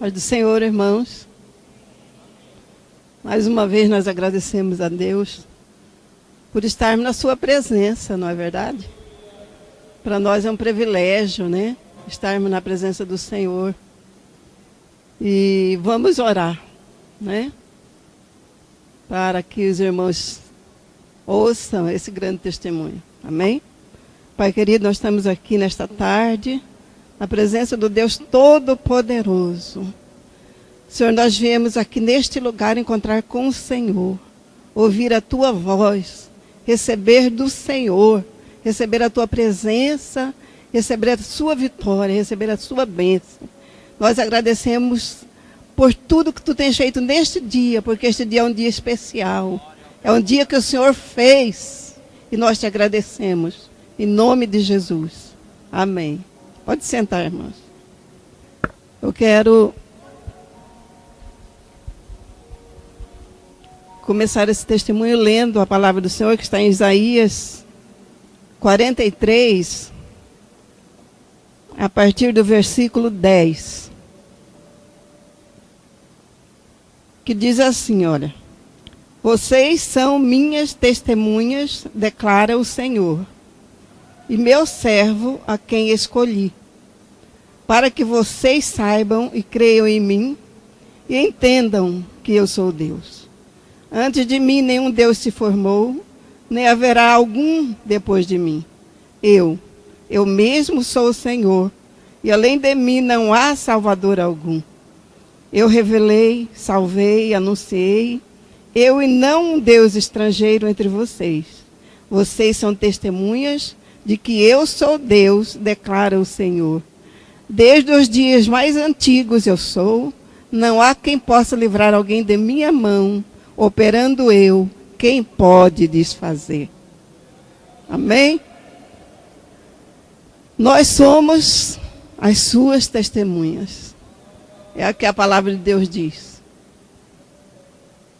Paz do Senhor, irmãos. Mais uma vez nós agradecemos a Deus por estarmos na sua presença, não é verdade? Para nós é um privilégio, né? Estarmos na presença do Senhor. E vamos orar, né? Para que os irmãos ouçam esse grande testemunho. Amém? Pai querido, nós estamos aqui nesta tarde, na presença do Deus Todo-Poderoso. Senhor, nós viemos aqui neste lugar encontrar com o Senhor, ouvir a Tua voz, receber do Senhor, receber a Tua presença, receber a Sua vitória, receber a Sua bênção. Nós agradecemos por tudo que Tu tens feito neste dia, porque este dia é um dia especial. É um dia que o Senhor fez e nós Te agradecemos. Em nome de Jesus. Amém. Pode sentar, irmãos. Eu quero começar esse testemunho lendo a palavra do Senhor, que está em Isaías 43, a partir do versículo 10. Que diz assim, olha: vocês são minhas testemunhas, declara o Senhor, e meu servo a quem escolhi, para que vocês saibam e creiam em mim e entendam que eu sou Deus. Antes de mim nenhum Deus se formou, nem haverá algum depois de mim. Eu mesmo sou o Senhor, e além de mim não há Salvador algum. Eu revelei, salvei, anunciei, eu e não um Deus estrangeiro entre vocês. Vocês são testemunhas de que eu sou Deus, declara o Senhor. Desde os dias mais antigos eu sou, não há quem possa livrar alguém de minha mão, operando eu, quem pode desfazer? Amém? Nós somos as suas testemunhas. É o que a palavra de Deus diz.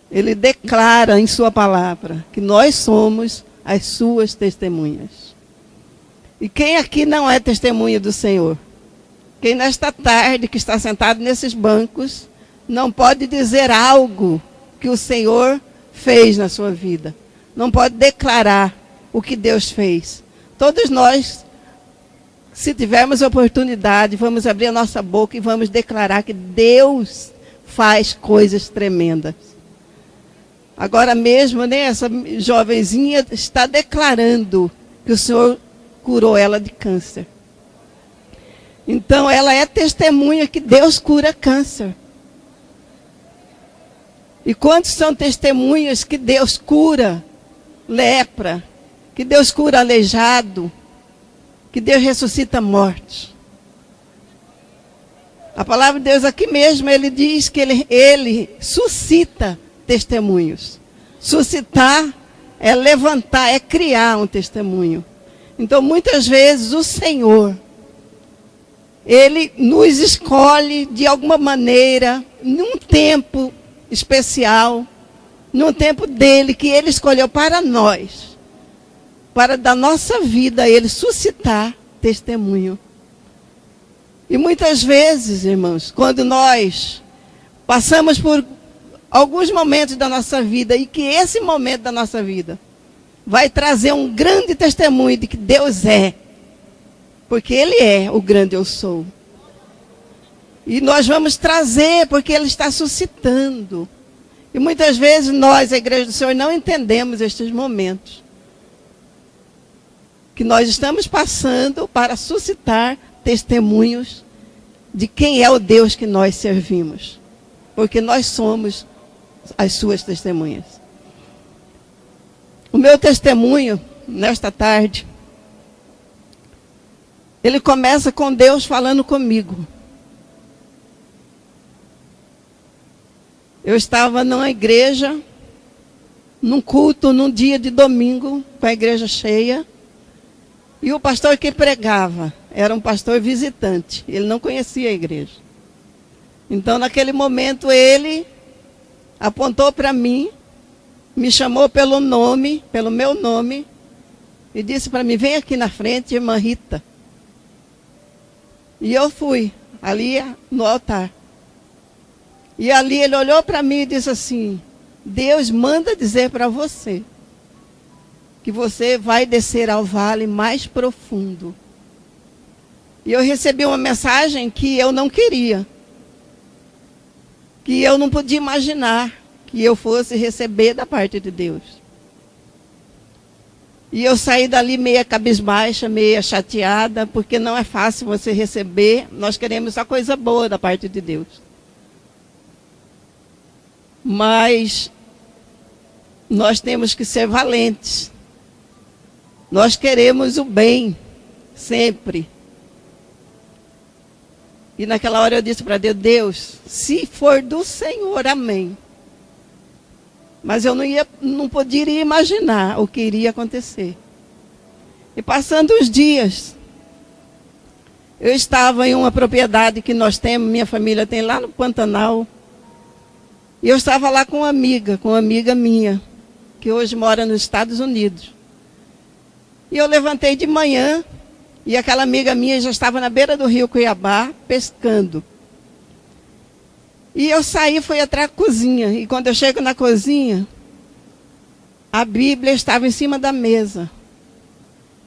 Ele declara em sua palavra que nós somos as suas testemunhas. E quem aqui não é testemunha do Senhor? Quem nesta tarde, que está sentado nesses bancos, não pode dizer algo que o Senhor fez na sua vida. Não pode declarar o que Deus fez. Todos nós, se tivermos oportunidade, vamos abrir a nossa boca e vamos declarar que Deus faz coisas tremendas. Agora mesmo, né, essa jovenzinha está declarando que o Senhor curou ela de câncer. Então, ela é testemunha que Deus cura câncer. E quantos são testemunhas que Deus cura lepra, que Deus cura aleijado, que Deus ressuscita morte? A palavra de Deus aqui mesmo, ele diz que ele suscita testemunhos. Suscitar é levantar, é criar um testemunho. Então, muitas vezes, o Senhor, Ele nos escolhe de alguma maneira, num tempo especial, num tempo dele, que Ele escolheu para nós, para da nossa vida, Ele suscitar testemunho. E muitas vezes, irmãos, quando nós passamos por alguns momentos da nossa vida, e que esse momento da nossa vida vai trazer um grande testemunho de que Deus é, porque Ele é o grande eu sou. E nós vamos trazer, porque Ele está suscitando. E muitas vezes nós, a Igreja do Senhor, não entendemos estes momentos que nós estamos passando para suscitar testemunhos de quem é o Deus que nós servimos. Porque nós somos as suas testemunhas. O meu testemunho, nesta tarde, ele começa com Deus falando comigo. Eu estava numa igreja, num culto, num dia de domingo, com a igreja cheia. E o pastor que pregava era um pastor visitante. Ele não conhecia a igreja. Então, naquele momento, ele apontou para mim, me chamou pelo nome, pelo meu nome, e disse para mim: vem aqui na frente, irmã Rita. E eu fui ali no altar. E ali ele olhou para mim e disse assim: Deus manda dizer para você que você vai descer ao vale mais profundo. E eu recebi uma mensagem que eu não queria, que eu não podia imaginar que eu fosse receber da parte de Deus. E eu saí dali meia cabisbaixa, meia chateada, porque não é fácil você receber. Nós queremos só coisa boa da parte de Deus. Mas nós temos que ser valentes. Nós queremos o bem, sempre. E naquela hora eu disse para Deus: Deus, se for do Senhor, amém. Mas eu não poderia imaginar o que iria acontecer. E passando os dias, eu estava em uma propriedade que nós temos, minha família tem lá no Pantanal. E eu estava lá com uma amiga minha, que hoje mora nos Estados Unidos. E eu levantei de manhã, e aquela amiga minha já estava na beira do rio Cuiabá, pescando. E eu saí, fui atrás da cozinha. E quando eu chego na cozinha, a Bíblia estava em cima da mesa.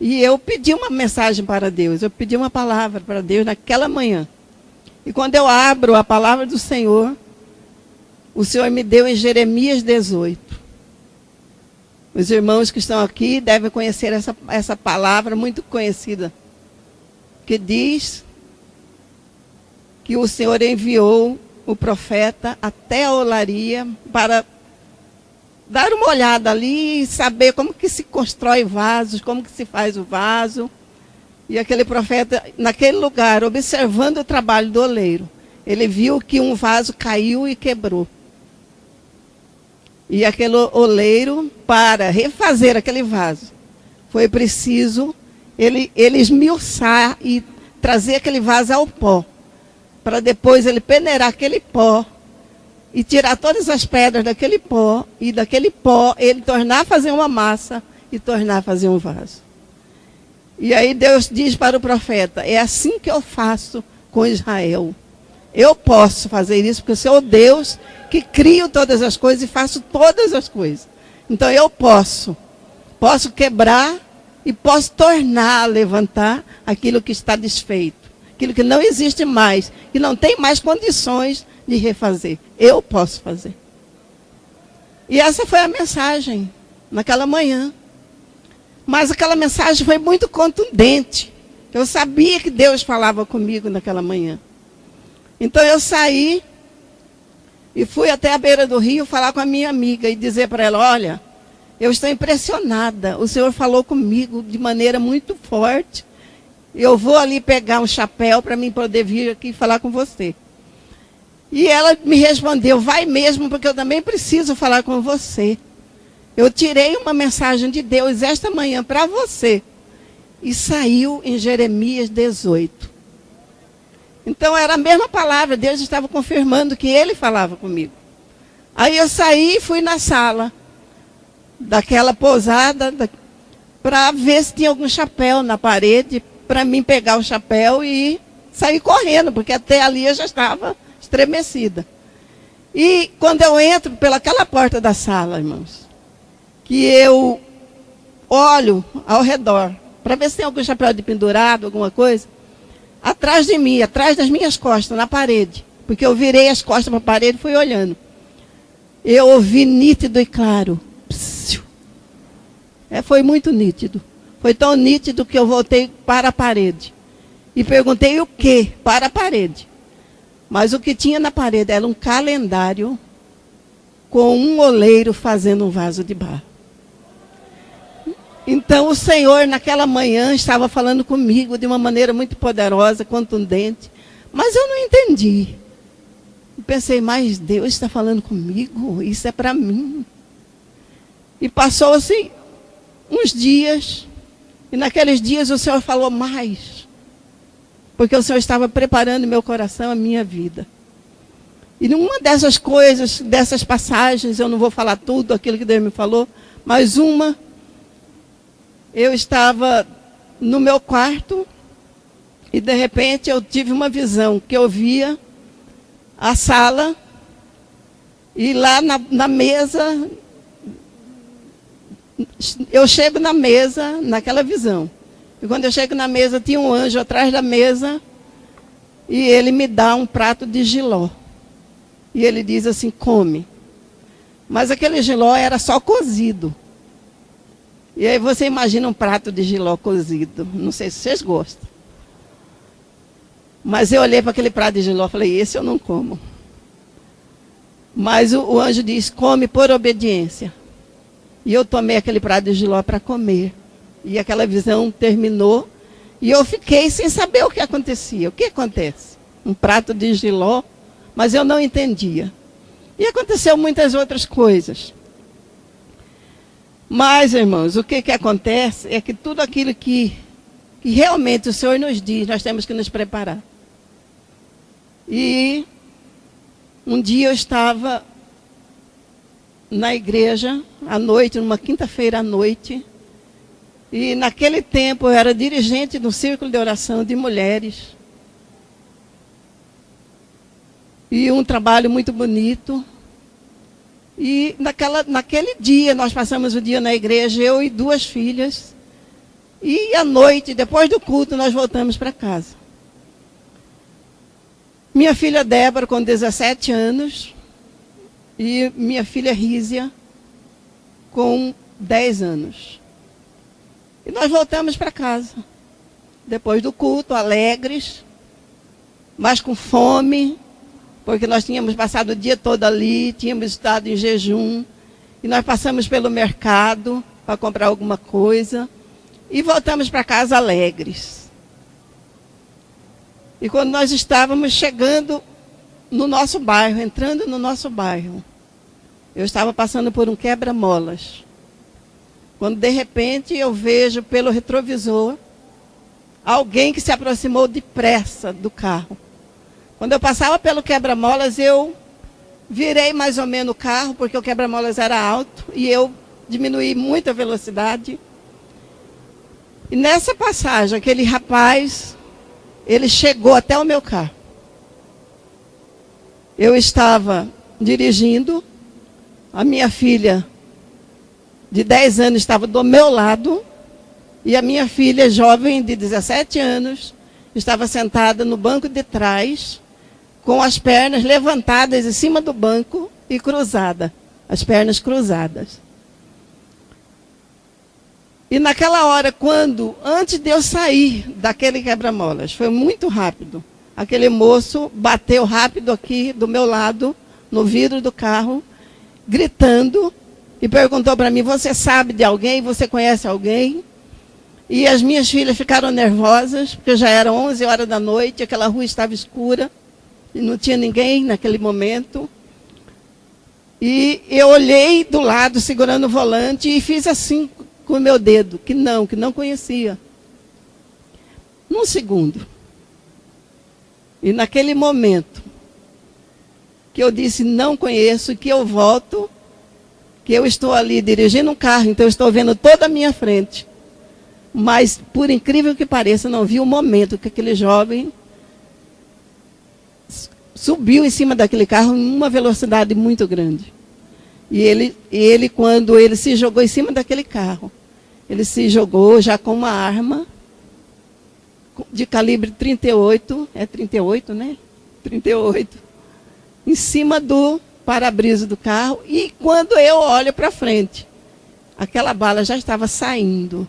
E eu pedi uma mensagem para Deus. Eu pedi uma palavra para Deus naquela manhã. E quando eu abro a palavra do Senhor, o Senhor me deu em Jeremias 18. Os irmãos que estão aqui devem conhecer essa palavra muito conhecida, que diz que o Senhor enviou o profeta até a olaria para dar uma olhada ali e saber como que se constrói vasos, como que se faz o vaso. E aquele profeta, naquele lugar, observando o trabalho do oleiro, ele viu que um vaso caiu e quebrou. E aquele oleiro, para refazer aquele vaso, foi preciso ele esmiuçar e trazer aquele vaso ao pó, para depois ele peneirar aquele pó e tirar todas as pedras daquele pó, e daquele pó ele tornar a fazer uma massa e tornar a fazer um vaso. E aí Deus diz para o profeta: é assim que eu faço com Israel. Eu posso fazer isso porque eu sou o Deus que crio todas as coisas e faço todas as coisas. Então eu posso quebrar e posso tornar a levantar aquilo que está desfeito, aquilo que não existe mais, que não tem mais condições de refazer. Eu posso fazer. E essa foi a mensagem naquela manhã. Mas aquela mensagem foi muito contundente. Eu sabia que Deus falava comigo naquela manhã. Então eu saí e fui até a beira do rio falar com a minha amiga e dizer para ela: olha, eu estou impressionada, o Senhor falou comigo de maneira muito forte. Eu vou ali pegar um chapéu para mim poder vir aqui falar com você. E ela me respondeu: vai mesmo, porque eu também preciso falar com você. Eu tirei uma mensagem de Deus esta manhã para você. E saiu em Jeremias 18. Então era a mesma palavra, Deus estava confirmando que Ele falava comigo. Aí eu saí e fui na sala daquela pousada para ver se tinha algum chapéu na parede, para mim pegar o chapéu e sair correndo, porque até ali eu já estava estremecida. E quando eu entro pelaquela porta da sala, irmãos, que eu olho ao redor para ver se tem algum chapéu de pendurado, alguma coisa, atrás de mim, atrás das minhas costas, na parede, porque eu virei as costas para a parede e fui olhando. Eu ouvi nítido e claro. Psiu. Foi muito nítido. Foi tão nítido que eu voltei para a parede. E perguntei o que para a parede. Mas o que tinha na parede era um calendário com um oleiro fazendo um vaso de barro. Então o Senhor naquela manhã estava falando comigo de uma maneira muito poderosa, contundente. Mas eu não entendi. Eu pensei: mas Deus está falando comigo? Isso é para mim. E passou-se uns dias. E naqueles dias o Senhor falou mais. Porque o Senhor estava preparando meu coração, a minha vida. E numa dessas coisas, dessas passagens, eu não vou falar tudo aquilo que Deus me falou, mas uma, eu estava no meu quarto e de repente eu tive uma visão que eu via a sala E lá na mesa, eu chego na mesa, naquela visão. E quando eu chego na mesa, tinha um anjo atrás da mesa, e ele me dá um prato de jiló. E ele diz assim, come. Mas aquele jiló era só cozido. E aí você imagina um prato de jiló cozido. Não sei se vocês gostam. Mas eu olhei para aquele prato de jiló e falei, esse eu não como. Mas o anjo diz, come por obediência. E eu tomei aquele prato de jiló para comer. E aquela visão terminou. E eu fiquei sem saber o que acontecia. O que acontece? Um prato de jiló, mas eu não entendia. E aconteceu muitas outras coisas. Mas, irmãos, o que acontece é que tudo aquilo que realmente o Senhor nos diz, nós temos que nos preparar. E um dia eu estava na igreja, à noite, numa quinta-feira à noite, e naquele tempo eu era dirigente do círculo de oração de mulheres. E um trabalho muito bonito. E naquele dia, nós passamos o dia na igreja, eu e 2 filhas. E à noite, depois do culto, nós voltamos para casa. Minha filha Débora, com 17 anos, e minha filha Rízia, com 10 anos. E nós voltamos para casa. Depois do culto, alegres, mas com fome, porque nós tínhamos passado o dia todo ali, tínhamos estado em jejum, e nós passamos pelo mercado para comprar alguma coisa, e voltamos para casa alegres. E quando nós estávamos chegando no nosso bairro, entrando no nosso bairro, eu estava passando por um quebra-molas. Quando de repente eu vejo pelo retrovisor alguém que se aproximou depressa do carro. Quando eu passava pelo quebra-molas, eu virei mais ou menos o carro, porque o quebra-molas era alto, e eu diminuí muito a velocidade. E nessa passagem, aquele rapaz, ele chegou até o meu carro. Eu estava dirigindo, a minha filha de 10 anos estava do meu lado, e a minha filha jovem de 17 anos estava sentada no banco de trás, com as pernas levantadas em cima do banco e cruzada, as pernas cruzadas. E naquela hora, antes de eu sair daquele quebra-molas, foi muito rápido. Aquele moço bateu rápido aqui do meu lado, no vidro do carro, gritando, e perguntou para mim, você sabe de alguém? Você conhece alguém? E as minhas filhas ficaram nervosas, porque já eram 11 horas da noite, aquela rua estava escura, e não tinha ninguém naquele momento. E eu olhei do lado, segurando o volante, e fiz assim com o meu dedo, que não conhecia. Num segundo. E naquele momento, que eu disse, não conheço, que eu volto, que eu estou ali dirigindo um carro, então eu estou vendo toda a minha frente. Mas, por incrível que pareça, não vi o momento que aquele jovem subiu em cima daquele carro em uma velocidade muito grande. E ele, quando ele se jogou em cima daquele carro, ele se jogou já com uma arma de calibre 38, é 38, né? 38, em cima do para-brisa do carro. E quando eu olho para frente, aquela bala já estava saindo.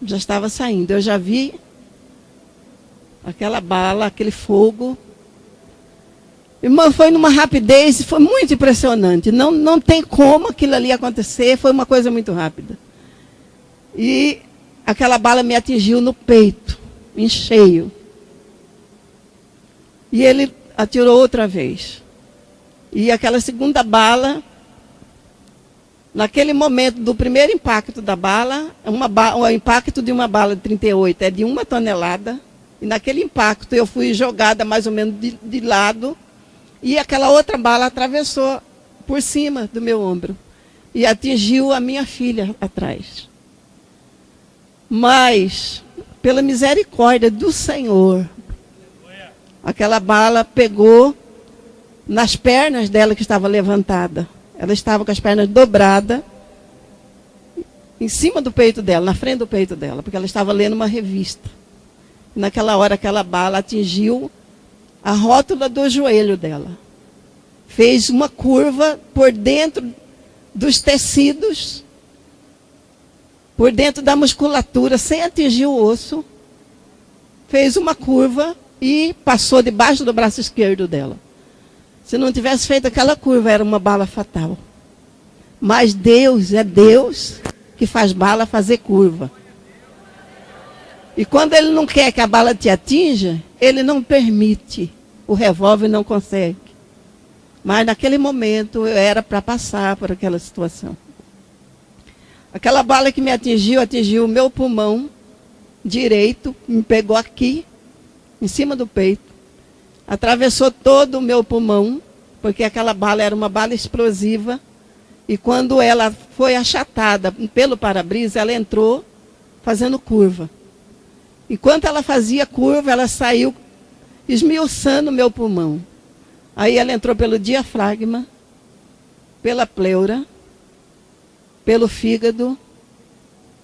Já estava saindo. Eu já vi aquela bala, aquele fogo. Irmã, foi numa rapidez, foi muito impressionante. Não tem como aquilo ali acontecer, foi uma coisa muito rápida. E aquela bala me atingiu no peito, em cheio. E ele atirou outra vez. E aquela segunda bala, naquele momento do primeiro impacto da bala, o impacto de uma bala de 38 é de 1 tonelada. E naquele impacto eu fui jogada mais ou menos de lado. E aquela outra bala atravessou por cima do meu ombro. E atingiu a minha filha atrás. Mas, pela misericórdia do Senhor, aquela bala pegou nas pernas dela que estava levantada. Ela estava com as pernas dobradas em cima do peito dela, na frente do peito dela, porque ela estava lendo uma revista. E naquela hora, aquela bala atingiu a rótula do joelho dela. Fez uma curva por dentro dos tecidos, por dentro da musculatura, sem atingir o osso. Fez uma curva e passou debaixo do braço esquerdo dela. Se não tivesse feito aquela curva, era uma bala fatal. Mas Deus é Deus que faz bala fazer curva. E quando Ele não quer que a bala te atinja, Ele não permite. O revólver não consegue. Mas naquele momento eu era para passar por aquela situação. Aquela bala que me atingiu o meu pulmão direito, me pegou aqui, em cima do peito. Atravessou todo o meu pulmão, porque aquela bala era uma bala explosiva. E quando ela foi achatada pelo para-brisa, ela entrou fazendo curva. Enquanto ela fazia curva, ela saiu esmiuçando o meu pulmão. Aí ela entrou pelo diafragma, pela pleura, pelo fígado,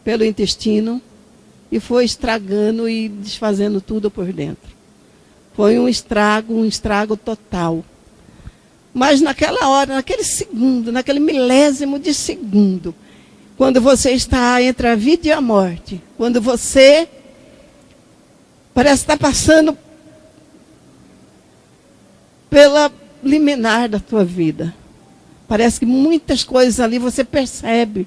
pelo intestino, e foi estragando e desfazendo tudo por dentro. Foi um estrago total. Mas naquela hora, naquele segundo, naquele milésimo de segundo, quando você está entre a vida e a morte, quando você parece estar passando pela liminar da tua vida, parece que muitas coisas ali você percebe,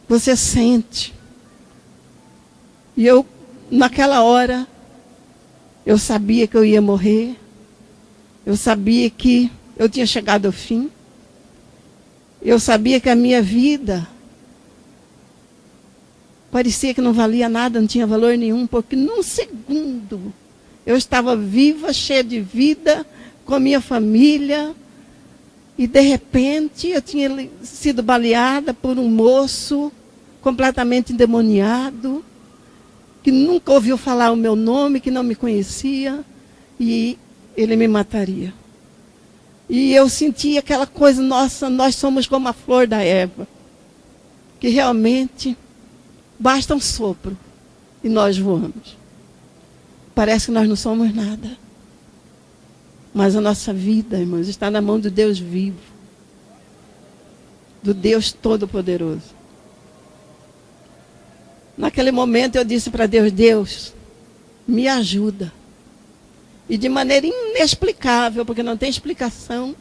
você sente. E eu, naquela hora, eu sabia que eu ia morrer. Eu sabia que eu tinha chegado ao fim. Eu sabia que a minha vida parecia que não valia nada, não tinha valor nenhum, porque num segundo eu estava viva, cheia de vida, com a minha família, e de repente eu tinha sido baleada por um moço completamente endemoniado, que nunca ouviu falar o meu nome, que não me conhecia, e ele me mataria. E eu senti aquela coisa, nossa, nós somos como a flor da erva, que realmente basta um sopro e nós voamos. Parece que nós não somos nada. Mas a nossa vida, irmãos, está na mão do Deus vivo, do Deus Todo-Poderoso. Naquele momento eu disse para Deus, Deus, me ajuda. E de maneira inexplicável, porque não tem explicação,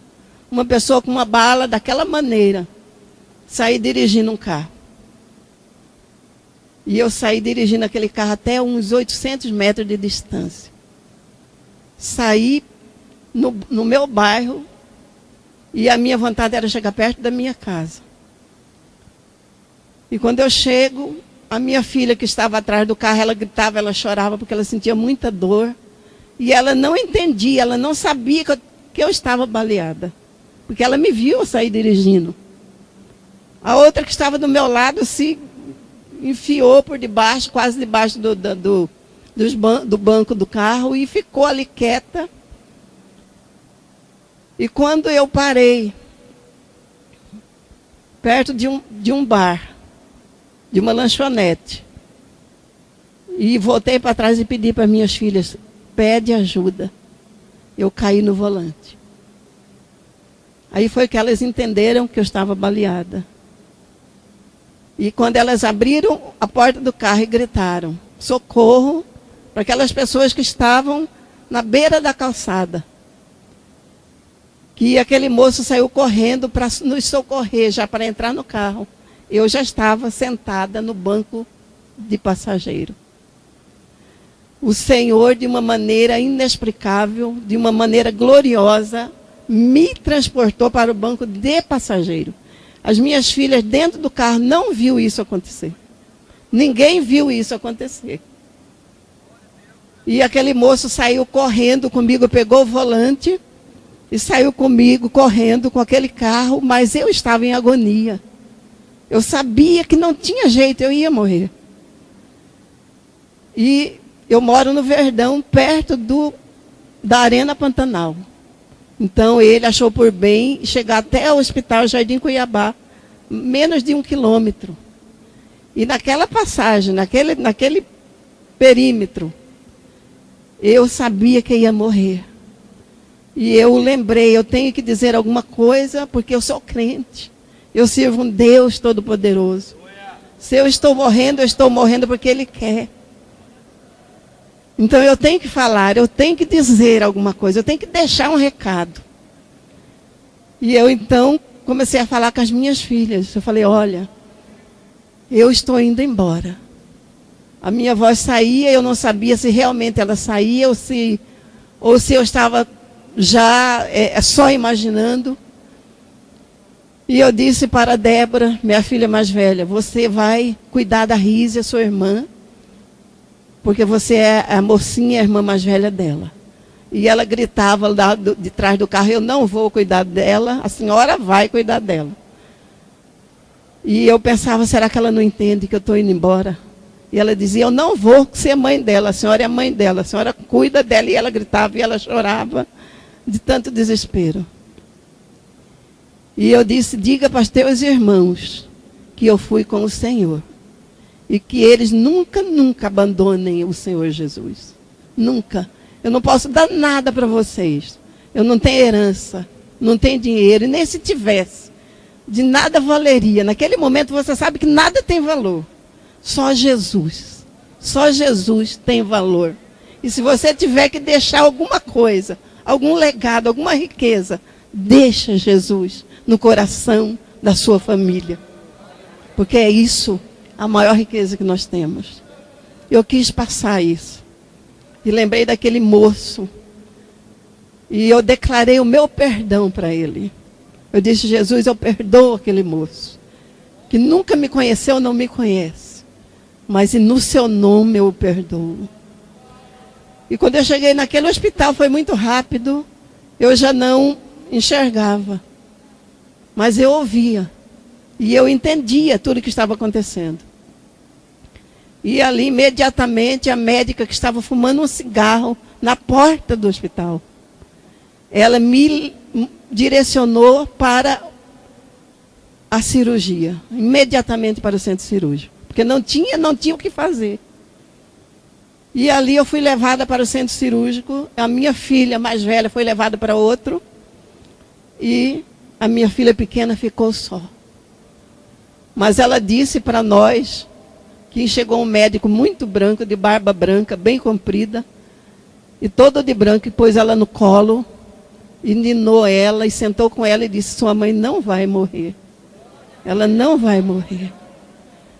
uma pessoa com uma bala daquela maneira, sair dirigindo um carro. E eu saí dirigindo aquele carro até uns 800 metros de distância. Saí no meu bairro, e a minha vontade era chegar perto da minha casa. E quando eu chego, a minha filha que estava atrás do carro, ela gritava, ela chorava, porque ela sentia muita dor. E ela não entendia, ela não sabia que eu estava baleada. Porque ela me viu sair dirigindo. A outra que estava do meu lado se enfiou por debaixo, quase debaixo do banco do carro, e ficou ali quieta. E quando eu parei, perto de um bar, de uma lanchonete, e voltei para trás e pedi para minhas filhas, pede ajuda. Eu caí no volante. Aí foi que elas entenderam que eu estava baleada. E quando elas abriram a porta do carro e gritaram, socorro, para aquelas pessoas que estavam na beira da calçada. Que aquele moço saiu correndo para nos socorrer, já para entrar no carro. Eu já estava sentada no banco de passageiro. O Senhor, de uma maneira inexplicável, de uma maneira gloriosa, me transportou para o banco de passageiro. As minhas filhas dentro do carro não viu isso acontecer. Ninguém viu isso acontecer. E aquele moço saiu correndo comigo, pegou o volante e saiu comigo correndo com aquele carro, mas eu estava em agonia. Eu sabia que não tinha jeito, eu ia morrer. E eu moro no Verdão, perto da Arena Pantanal. Então ele achou por bem chegar até o Hospital Jardim Cuiabá, menos de 1 quilômetro. E naquela passagem, naquele perímetro, eu sabia que ia morrer. E eu lembrei, eu tenho que dizer alguma coisa, porque eu sou crente. Eu sirvo um Deus Todo-Poderoso. Se eu estou morrendo porque Ele quer. Então eu tenho que falar, eu tenho que dizer alguma coisa, eu tenho que deixar um recado. E eu então comecei a falar com as minhas filhas. Eu falei, olha, eu estou indo embora. A minha voz saía, eu não sabia se realmente ela saía ou se eu estava já só imaginando. E eu disse para a Débora, minha filha mais velha, você vai cuidar da Rízia, sua irmã, porque você é a mocinha, a irmã mais velha dela. E ela gritava lá de trás do carro, eu não vou cuidar dela, a senhora vai cuidar dela. E eu pensava, será que ela não entende que eu estou indo embora? E ela dizia, eu não vou ser mãe dela, a senhora é a mãe dela, a senhora cuida dela. E ela gritava e ela chorava de tanto desespero. E eu disse, diga para os teus irmãos que eu fui com o Senhor. E que eles nunca, nunca abandonem o Senhor Jesus. Nunca. Eu não posso dar nada para vocês. Eu não tenho herança, não tenho dinheiro. E nem se tivesse, de nada valeria. Naquele momento você sabe que nada tem valor. Só Jesus. Só Jesus tem valor. E se você tiver que deixar alguma coisa, algum legado, alguma riqueza, deixa Jesus no coração da sua família. Porque é isso a maior riqueza que nós temos. Eu quis passar isso. E lembrei daquele moço. E eu declarei o meu perdão para ele. Eu disse, Jesus, eu perdoo aquele moço. Que nunca me conheceu, não me conhece. Mas no seu nome eu o perdoo. E quando eu cheguei naquele hospital, foi muito rápido. Eu já não enxergava. Mas eu ouvia. E eu entendia tudo o que estava acontecendo. E ali, imediatamente, a médica que estava fumando um cigarro na porta do hospital, ela me direcionou para a cirurgia. Imediatamente para o centro cirúrgico. Porque não tinha o que fazer. E ali eu fui levada para o centro cirúrgico. A minha filha mais velha foi levada para outro. E a minha filha pequena ficou só. Mas ela disse para nós que chegou um médico muito branco, de barba branca, bem comprida, e todo de branco, e pôs ela no colo, e ninou ela, e sentou com ela e disse, sua mãe não vai morrer. Ela não vai morrer.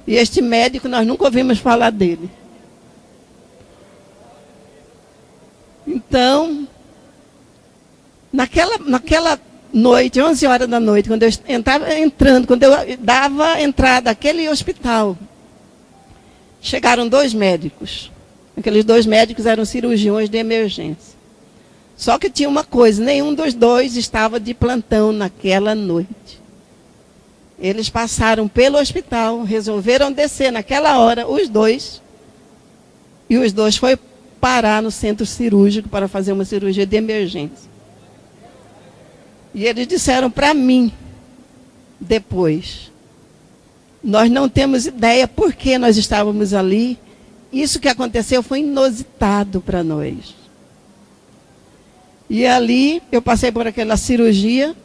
E este médico, nós nunca ouvimos falar dele. Então, naquela noite, 11 horas da noite, quando eu estava entrando, quando eu dava entrada àquele hospital, chegaram 2 médicos. Aqueles 2 médicos eram cirurgiões de emergência. Só que tinha uma coisa, nenhum dos 2 estava de plantão naquela noite. Eles passaram pelo hospital, resolveram descer naquela hora, os 2. E os 2 foram parar no centro cirúrgico para fazer uma cirurgia de emergência. E eles disseram para mim, depois, nós não temos ideia por que nós estávamos ali. Isso que aconteceu foi inusitado para nós. E ali eu passei por aquela cirurgia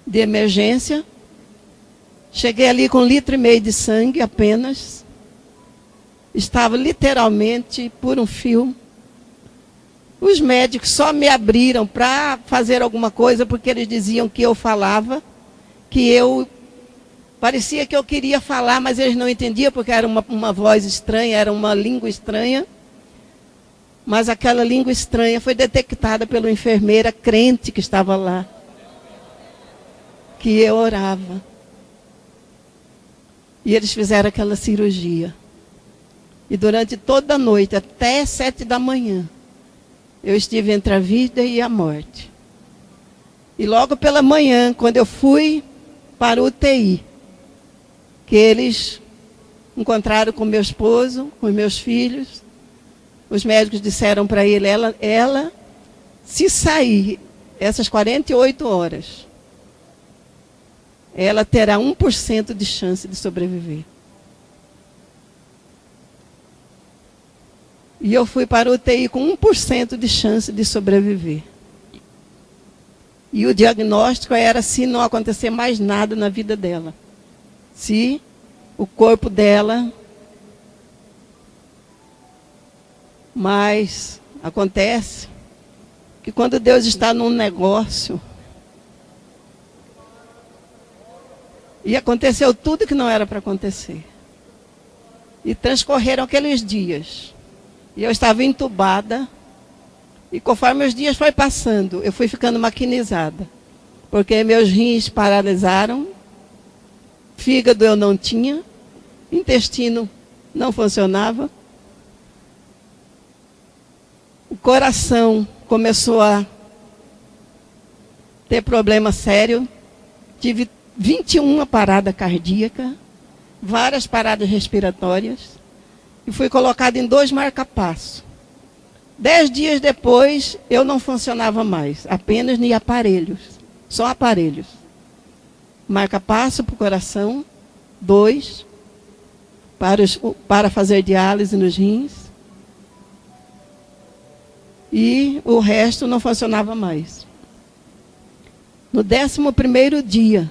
de emergência. Cheguei ali com 1,5 litro de sangue apenas. Estava literalmente por um fio. Os médicos só me abriram para fazer alguma coisa, porque eles diziam que eu falava, que eu... Parecia que eu queria falar, mas eles não entendiam, porque era uma voz estranha, era uma língua estranha. Mas aquela língua estranha foi detectada pela enfermeira crente que estava lá. Que eu orava. E eles fizeram aquela cirurgia. E durante toda a noite, até 7 da manhã, eu estive entre a vida e a morte. E logo pela manhã, quando eu fui para o UTI, que eles encontraram com meu esposo, com os meus filhos, os médicos disseram para ele, ela se sair, essas 48 horas, ela terá 1% de chance de sobreviver. E eu fui para o UTI com 1% de chance de sobreviver. E o diagnóstico era se não acontecer mais nada na vida dela. Se o corpo dela... Mas acontece que quando Deus está num negócio, e aconteceu tudo que não era para acontecer. E transcorreram aqueles dias. E eu estava entubada. E conforme os dias foi passando, eu fui ficando maquinizada. Porque meus rins paralisaram, fígado eu não tinha, intestino não funcionava. O coração começou a ter problema sério. Tive 21 paradas cardíacas, várias paradas respiratórias. E fui colocada em 2 marca-passo. 10 dias depois, eu não funcionava mais. Apenas em aparelhos. Só aparelhos. Marca-passo para o coração. 2. Para fazer diálise nos rins. E o resto não funcionava mais. No 11º dia,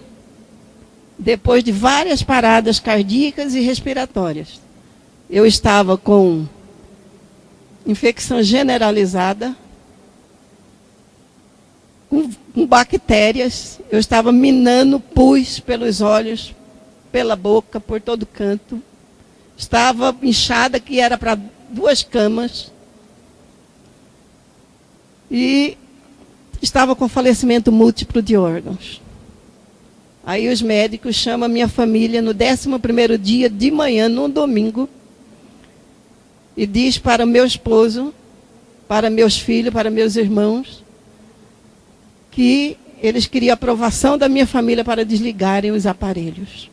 depois de várias paradas cardíacas e respiratórias, eu estava com infecção generalizada, com bactérias, eu estava minando pus pelos olhos, pela boca, por todo canto. Estava inchada, que era para 2 camas. E estava com falecimento múltiplo de órgãos. Aí os médicos chamam a minha família no 11º dia de manhã, num domingo, e diz para o meu esposo, para meus filhos, para meus irmãos, que eles queriam a aprovação da minha família para desligarem os aparelhos.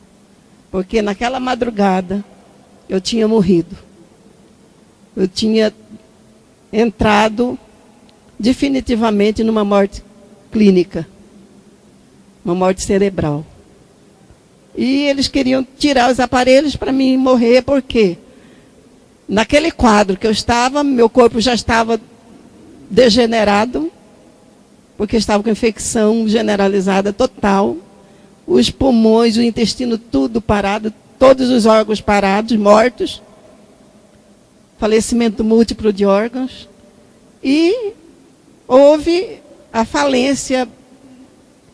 Porque naquela madrugada eu tinha morrido. Eu tinha entrado definitivamente numa morte clínica, uma morte cerebral. E eles queriam tirar os aparelhos para mim morrer, porque naquele quadro que eu estava, meu corpo já estava degenerado, porque estava com infecção generalizada total, os pulmões, o intestino, tudo parado, todos os órgãos parados, mortos, falecimento múltiplo de órgãos, e houve a falência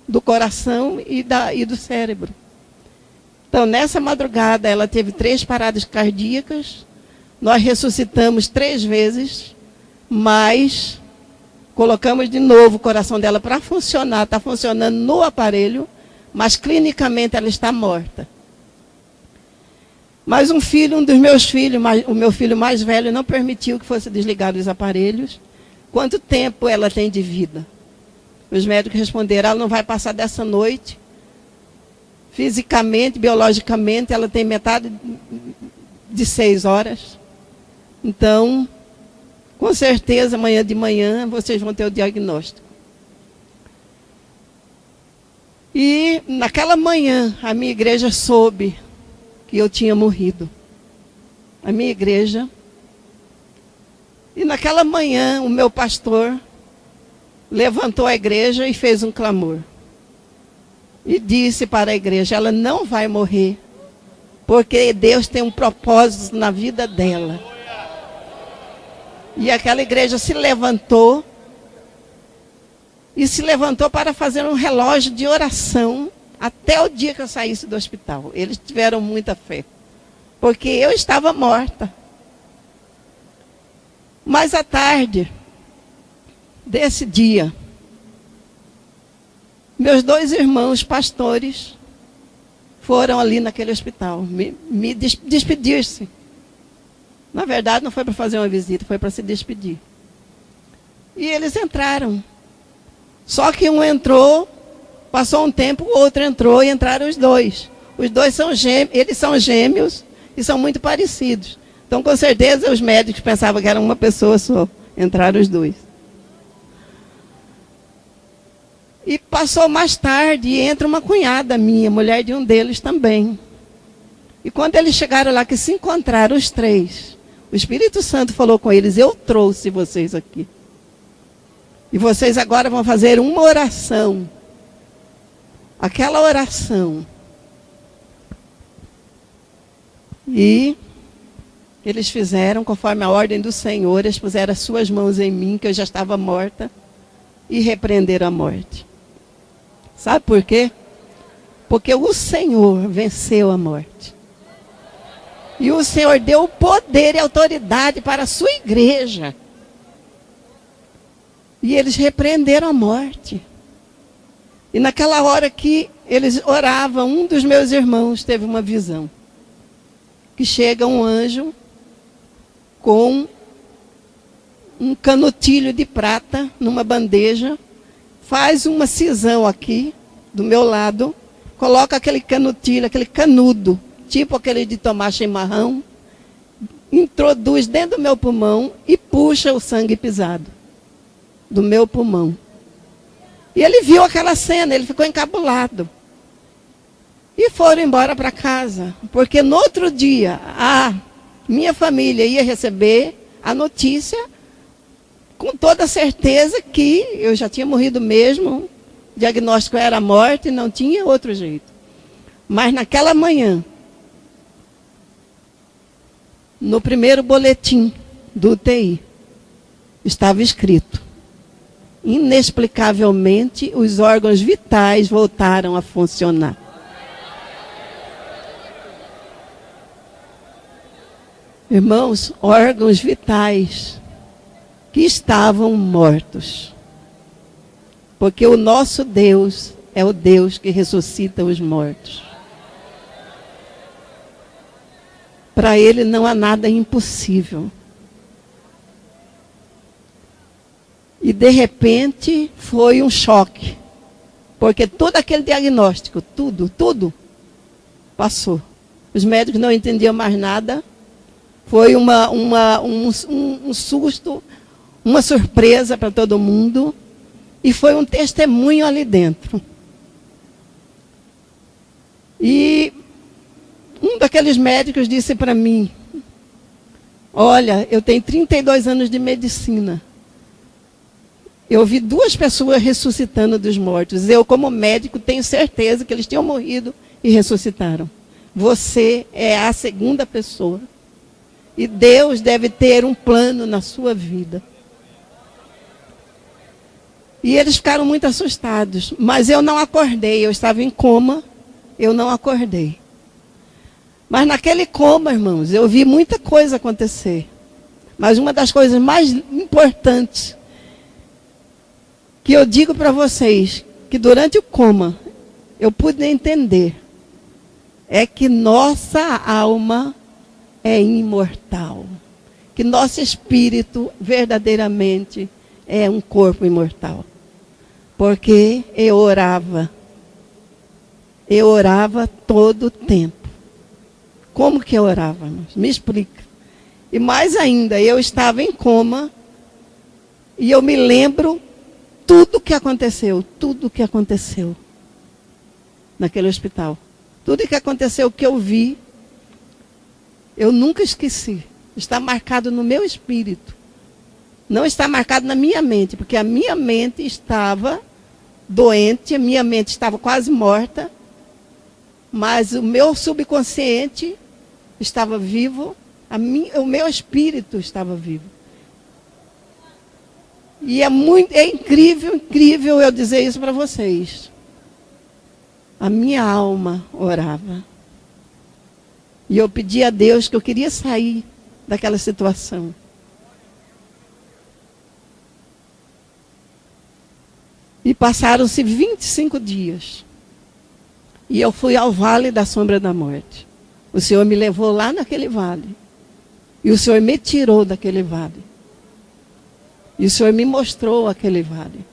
do coração e do cérebro. Então, nessa madrugada, ela teve 3 paradas cardíacas. Nós ressuscitamos 3 vezes, mas colocamos de novo o coração dela para funcionar. Está funcionando no aparelho, mas clinicamente ela está morta. Mas um dos meus filhos, o meu filho mais velho, não permitiu que fosse desligado os aparelhos. Quanto tempo ela tem de vida? Os médicos responderam, ela não vai passar dessa noite. Fisicamente, biologicamente, ela tem metade de 6 horas. Então, com certeza, amanhã de manhã, vocês vão ter o diagnóstico. E naquela manhã, a minha igreja soube que eu tinha morrido. A minha igreja. E naquela manhã, o meu pastor levantou a igreja e fez um clamor. E disse para a igreja, ela não vai morrer, porque Deus tem um propósito na vida dela. E aquela igreja se levantou, e se levantou para fazer um relógio de oração, até o dia que eu saísse do hospital. Eles tiveram muita fé, porque eu estava morta. Mas à tarde desse dia, meus 2 irmãos pastores foram ali naquele hospital, me despedir-se. Na verdade, não foi para fazer uma visita, foi para se despedir. E eles entraram. Só que um entrou, passou um tempo, o outro entrou e entraram os 2. Os 2 são gêmeos, eles são gêmeos e são muito parecidos. Então, com certeza, os médicos pensavam que era uma pessoa só. Entraram os 2. E passou mais tarde e entra uma cunhada minha, mulher de um deles também. E quando eles chegaram lá, que se encontraram os três, o Espírito Santo falou com eles: eu trouxe vocês aqui. E vocês agora vão fazer uma oração. Aquela oração. E eles fizeram conforme a ordem do Senhor. Eles puseram as suas mãos em mim, que eu já estava morta, e repreenderam a morte. Sabe por quê? Porque o Senhor venceu a morte. E o Senhor deu poder e autoridade para a sua igreja. E eles repreenderam a morte. E naquela hora que eles oravam, um dos meus irmãos teve uma visão. Que chega um anjo com um canutilho de prata numa bandeja, faz uma cisão aqui, do meu lado, coloca aquele canutilho, aquele canudo, tipo aquele de tomar chimarrão, introduz dentro do meu pulmão e puxa o sangue pisado do meu pulmão. E ele viu aquela cena, ele ficou encabulado. E foram embora para casa, porque no outro dia a minha família ia receber a notícia com toda certeza que eu já tinha morrido mesmo, o diagnóstico era morte, não tinha outro jeito. Mas naquela manhã, no primeiro boletim do UTI, estava escrito: inexplicavelmente os órgãos vitais voltaram a funcionar. Irmãos, órgãos vitais que estavam mortos. Porque o nosso Deus é o Deus que ressuscita os mortos. Para Ele não há nada impossível. E de repente foi um choque. Porque todo aquele diagnóstico, tudo passou. Os médicos não entendiam mais nada. Foi um susto, uma surpresa para todo mundo. E foi um testemunho ali dentro. E um daqueles médicos disse para mim: olha, eu tenho 32 anos de medicina. Eu vi 2 pessoas ressuscitando dos mortos. Eu, como médico, tenho certeza que eles tinham morrido e ressuscitaram. Você é a segunda pessoa. E Deus deve ter um plano na sua vida. E eles ficaram muito assustados. Mas eu não acordei. Eu estava em coma. Eu não acordei. Mas naquele coma, irmãos, eu vi muita coisa acontecer. Mas uma das coisas mais importantes que eu digo para vocês, que durante o coma eu pude entender, é que nossa alma é imortal. Que nosso espírito verdadeiramente é um corpo imortal. Porque eu orava todo o tempo. Como que eu orava, irmãos? Me explica. E mais ainda, eu estava em coma e eu me lembro tudo o que aconteceu naquele hospital. Tudo o que aconteceu, que eu vi, eu nunca esqueci. Está marcado no meu espírito. Não está marcado na minha mente, porque a minha mente estava doente, a minha mente estava quase morta, mas o meu subconsciente estava vivo, o meu espírito estava vivo. E é incrível eu dizer isso para vocês. A minha alma orava. E eu pedi a Deus que eu queria sair daquela situação. E passaram-se 25 dias. E eu fui ao vale da sombra da morte. O Senhor me levou lá naquele vale. E o Senhor me tirou daquele vale. E o Senhor me mostrou aquele vale.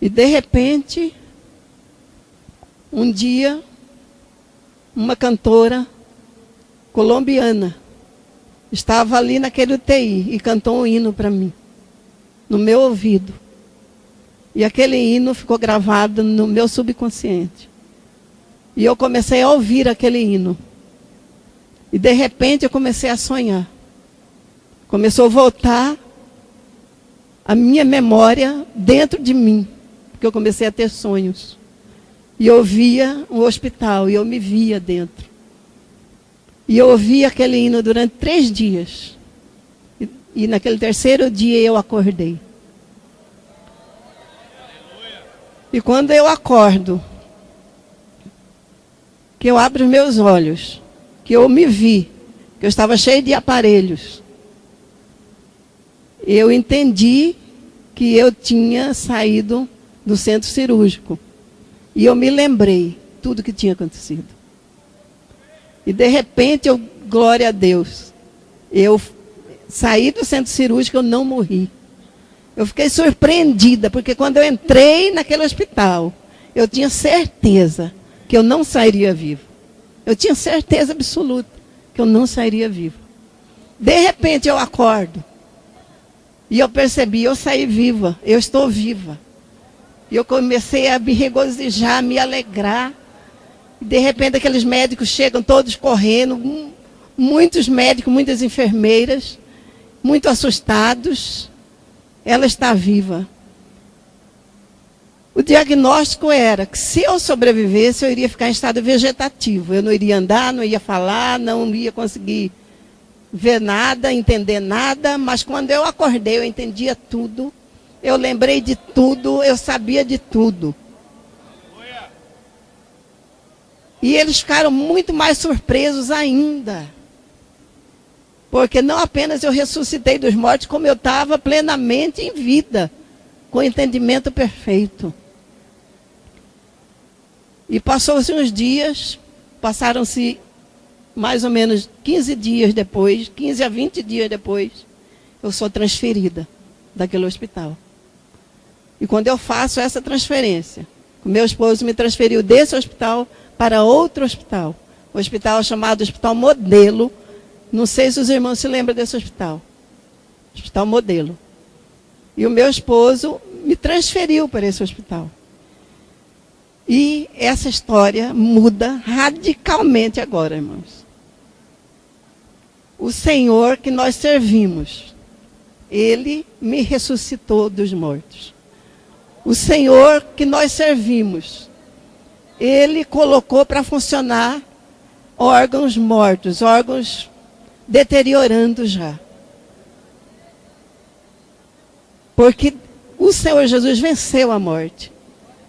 E de repente, um dia, uma cantora colombiana estava ali naquele UTI e cantou um hino para mim, no meu ouvido. E aquele hino ficou gravado no meu subconsciente. E eu comecei a ouvir aquele hino. E de repente eu comecei a sonhar. Começou a voltar a minha memória dentro de mim. Porque eu comecei a ter sonhos. E eu via um hospital e eu me via dentro. E eu ouvi aquele hino durante 3 dias. E naquele terceiro dia eu acordei. E quando eu acordo, que eu abro os meus olhos, que eu me vi, que eu estava cheio de aparelhos, eu entendi que eu tinha saído do centro cirúrgico. E eu me lembrei tudo que tinha acontecido. E de repente, glória a Deus, eu saí do centro cirúrgico, eu não morri. Eu fiquei surpreendida, porque quando eu entrei naquele hospital, eu tinha certeza que eu não sairia vivo. Eu tinha certeza absoluta que eu não sairia vivo. De repente eu acordo. E eu percebi, eu saí viva, eu estou viva. E eu comecei a me regozijar, a me alegrar. E de repente aqueles médicos chegam todos correndo, muitos médicos, muitas enfermeiras, muito assustados. Ela está viva. O diagnóstico era que se eu sobrevivesse, eu iria ficar em estado vegetativo. Eu não iria andar, não ia falar, não ia conseguir ver nada, entender nada. Mas quando eu acordei, eu entendia tudo. Eu lembrei de tudo, eu sabia de tudo. E eles ficaram muito mais surpresos ainda. Porque não apenas eu ressuscitei dos mortos, como eu estava plenamente em vida, com entendimento perfeito. E passou-se uns dias, passaram-se mais ou menos 15 dias depois, 15 a 20 dias depois, eu sou transferida daquele hospital. E quando eu faço essa transferência, o meu esposo me transferiu desse hospital para outro hospital. Um hospital chamado Hospital Modelo. Não sei se os irmãos se lembram desse hospital. Hospital Modelo. E o meu esposo me transferiu para esse hospital. E essa história muda radicalmente agora, irmãos. O Senhor que nós servimos, Ele me ressuscitou dos mortos. O Senhor que nós servimos, Ele colocou para funcionar órgãos mortos, órgãos deteriorando já. Porque o Senhor Jesus venceu a morte.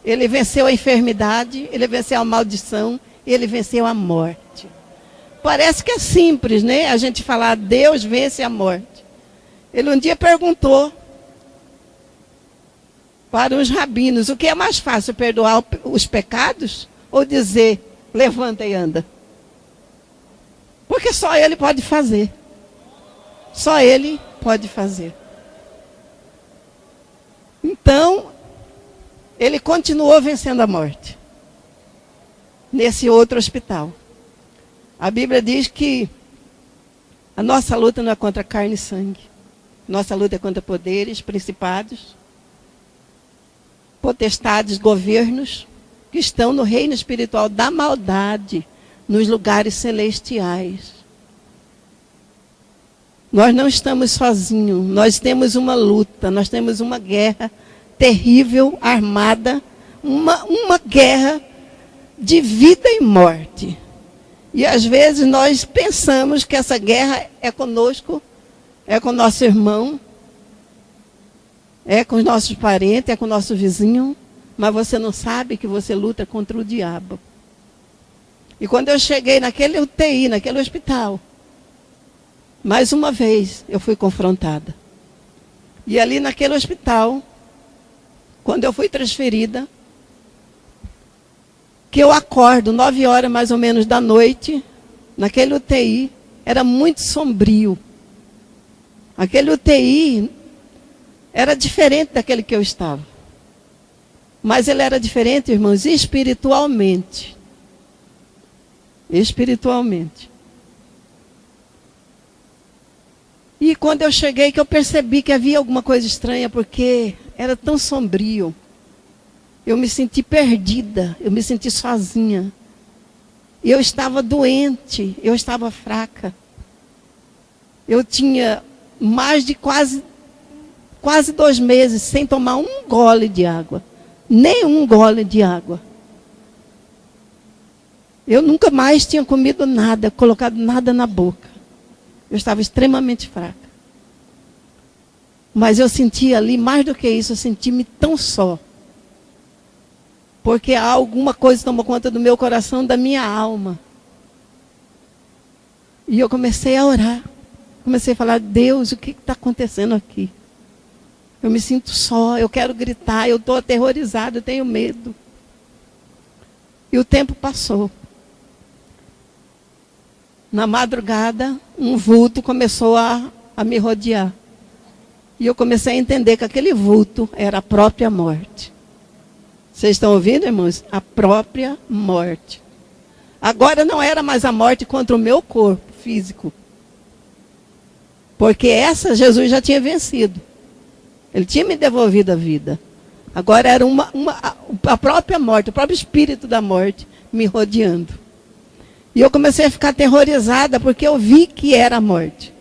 Ele venceu a enfermidade, Ele venceu a maldição, Ele venceu a morte. Parece que é simples, né? A gente falar, Deus vence a morte. Ele um dia perguntou para os rabinos, o que é mais fácil, perdoar os pecados ou dizer, levanta e anda? Porque só Ele pode fazer. Só Ele pode fazer. Então, Ele continuou vencendo a morte. Nesse outro hospital. A Bíblia diz que a nossa luta não é contra carne e sangue. Nossa luta é contra poderes, principados, potestades, governos, que estão no reino espiritual da maldade, nos lugares celestiais. Nós não estamos sozinhos, nós temos uma luta, nós temos uma guerra terrível, armada, uma guerra de vida e morte. E às vezes nós pensamos que essa guerra é conosco, é com o nosso irmão, é com os nossos parentes, é com o nosso vizinho, mas você não sabe que você luta contra o diabo. E quando eu cheguei naquele UTI, naquele hospital, mais uma vez eu fui confrontada. E ali naquele hospital, quando eu fui transferida, que eu acordo 9 horas mais ou menos da noite, naquele UTI, era muito sombrio. Aquele UTI era diferente daquele que eu estava. Mas ele era diferente, irmãos, espiritualmente. Espiritualmente. E quando eu cheguei, que eu percebi que havia alguma coisa estranha, porque era tão sombrio. eu me senti perdida, eu me senti sozinha. Eu estava doente, eu estava fraca. Eu tinha mais de quase 2 meses sem tomar um gole de água. Nem um gole de água. Eu nunca mais tinha comido nada, colocado nada na boca. Eu estava extremamente fraca. Mas eu senti ali, mais do que isso, eu senti-me tão só. Porque alguma coisa tomou conta do meu coração, da minha alma. E eu comecei a orar. Comecei a falar, Deus, o que está acontecendo aqui? Eu me sinto só, eu quero gritar, eu estou aterrorizada, eu tenho medo. E o tempo passou. Na madrugada, um vulto começou a me rodear. E eu comecei a entender que aquele vulto era a própria morte. Vocês estão ouvindo, irmãos? A própria morte. Agora não era mais a morte contra o meu corpo físico. Porque essa Jesus já tinha vencido. Ele tinha me devolvido a vida. Agora era a própria morte, o próprio espírito da morte me rodeando. E eu comecei a ficar aterrorizada porque eu vi que era a morte.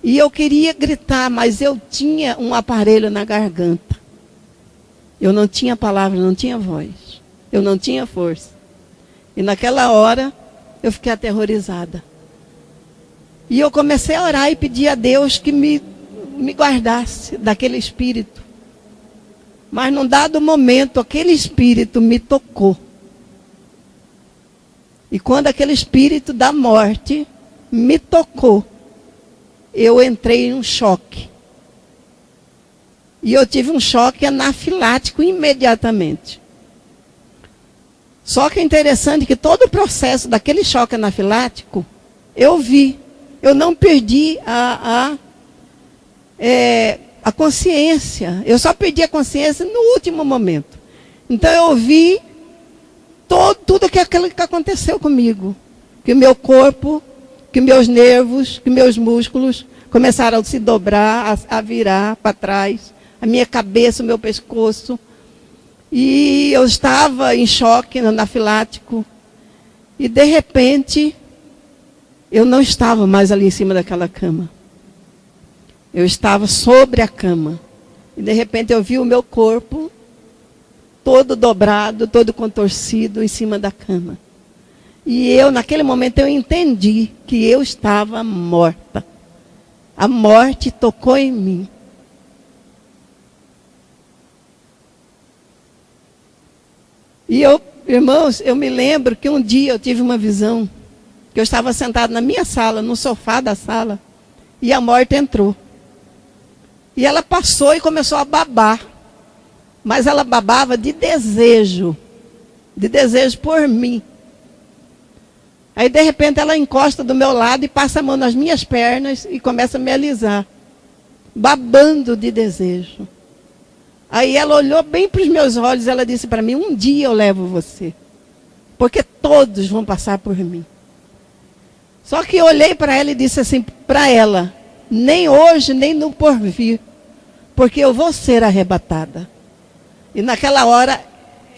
E eu queria gritar, mas eu tinha um aparelho na garganta. Eu não tinha palavra, não tinha voz. Eu não tinha força. E naquela hora, eu fiquei aterrorizada. E eu comecei a orar e pedir a Deus que me guardasse daquele espírito. Mas num dado momento, aquele espírito me tocou. E quando aquele espírito da morte me tocou, eu entrei em um choque. E eu tive um choque anafilático imediatamente. Só que é interessante que todo o processo daquele choque anafilático, eu vi. Eu não perdi a consciência. Eu só perdi a consciência no último momento. Então eu vi tudo aquilo que aconteceu comigo. Que o meu corpo, que meus nervos, que meus músculos começaram a se dobrar, a virar para trás. A minha cabeça, o meu pescoço. E eu estava em choque, anafilático. E de repente, eu não estava mais ali em cima daquela cama. Eu estava sobre a cama. E de repente eu vi o meu corpo todo dobrado, todo contorcido em cima da cama. E eu, naquele momento, eu entendi que eu estava morta. A morte tocou em mim. E eu, irmãos, eu me lembro que um dia eu tive uma visão, que eu estava sentado na minha sala, no sofá da sala, e a morte entrou. E ela passou e começou a babar. Mas ela babava de desejo por mim. Aí de repente ela encosta do meu lado e passa a mão nas minhas pernas e começa a me alisar, babando de desejo. Aí ela olhou bem para os meus olhos e ela disse para mim, um dia eu levo você, porque todos vão passar por mim. Só que eu olhei para ela e disse assim para ela, nem hoje, nem no porvir, porque eu vou ser arrebatada. E naquela hora,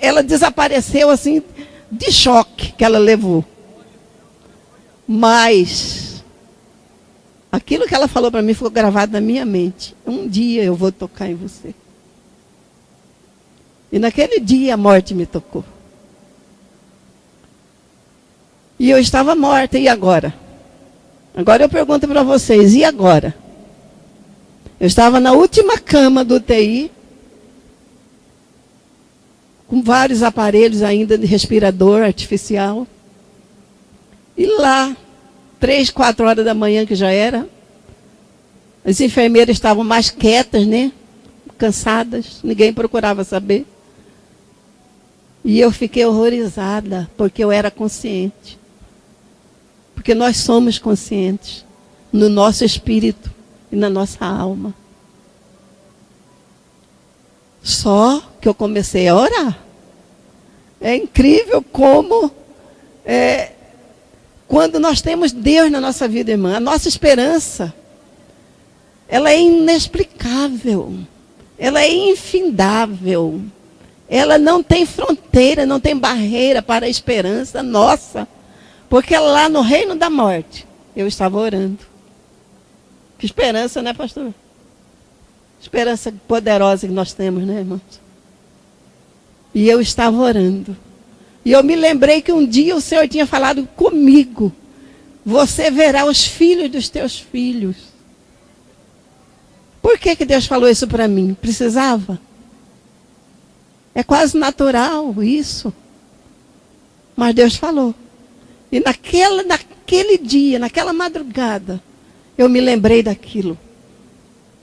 ela desapareceu assim, de choque que ela levou. Mas, aquilo que ela falou para mim ficou gravado na minha mente. Um dia eu vou tocar em você. E naquele dia a morte me tocou. E eu estava morta, e agora? Agora eu pergunto para vocês, e agora? Eu estava na última cama do UTI, com vários aparelhos ainda de respirador artificial. E lá, 3, 4 horas da manhã que já era, as enfermeiras estavam mais quietas, né? Cansadas, ninguém procurava saber. E eu fiquei horrorizada, porque eu era consciente. Porque nós somos conscientes no nosso espírito e na nossa alma. Só que eu comecei a orar. É incrível como, quando nós temos Deus na nossa vida, irmã, a nossa esperança, ela é inexplicável, ela é infindável, ela não tem fronteira, não tem barreira para a esperança nossa. Porque lá no reino da morte, eu estava orando. Que esperança, né, pastor? Esperança poderosa que nós temos, né, irmãos? E eu estava orando. E eu me lembrei que um dia o Senhor tinha falado comigo. Você verá os filhos dos teus filhos. Por que Deus falou isso para mim? Precisava? É quase natural isso. Mas Deus falou. E naquele dia, naquela madrugada, eu me lembrei daquilo.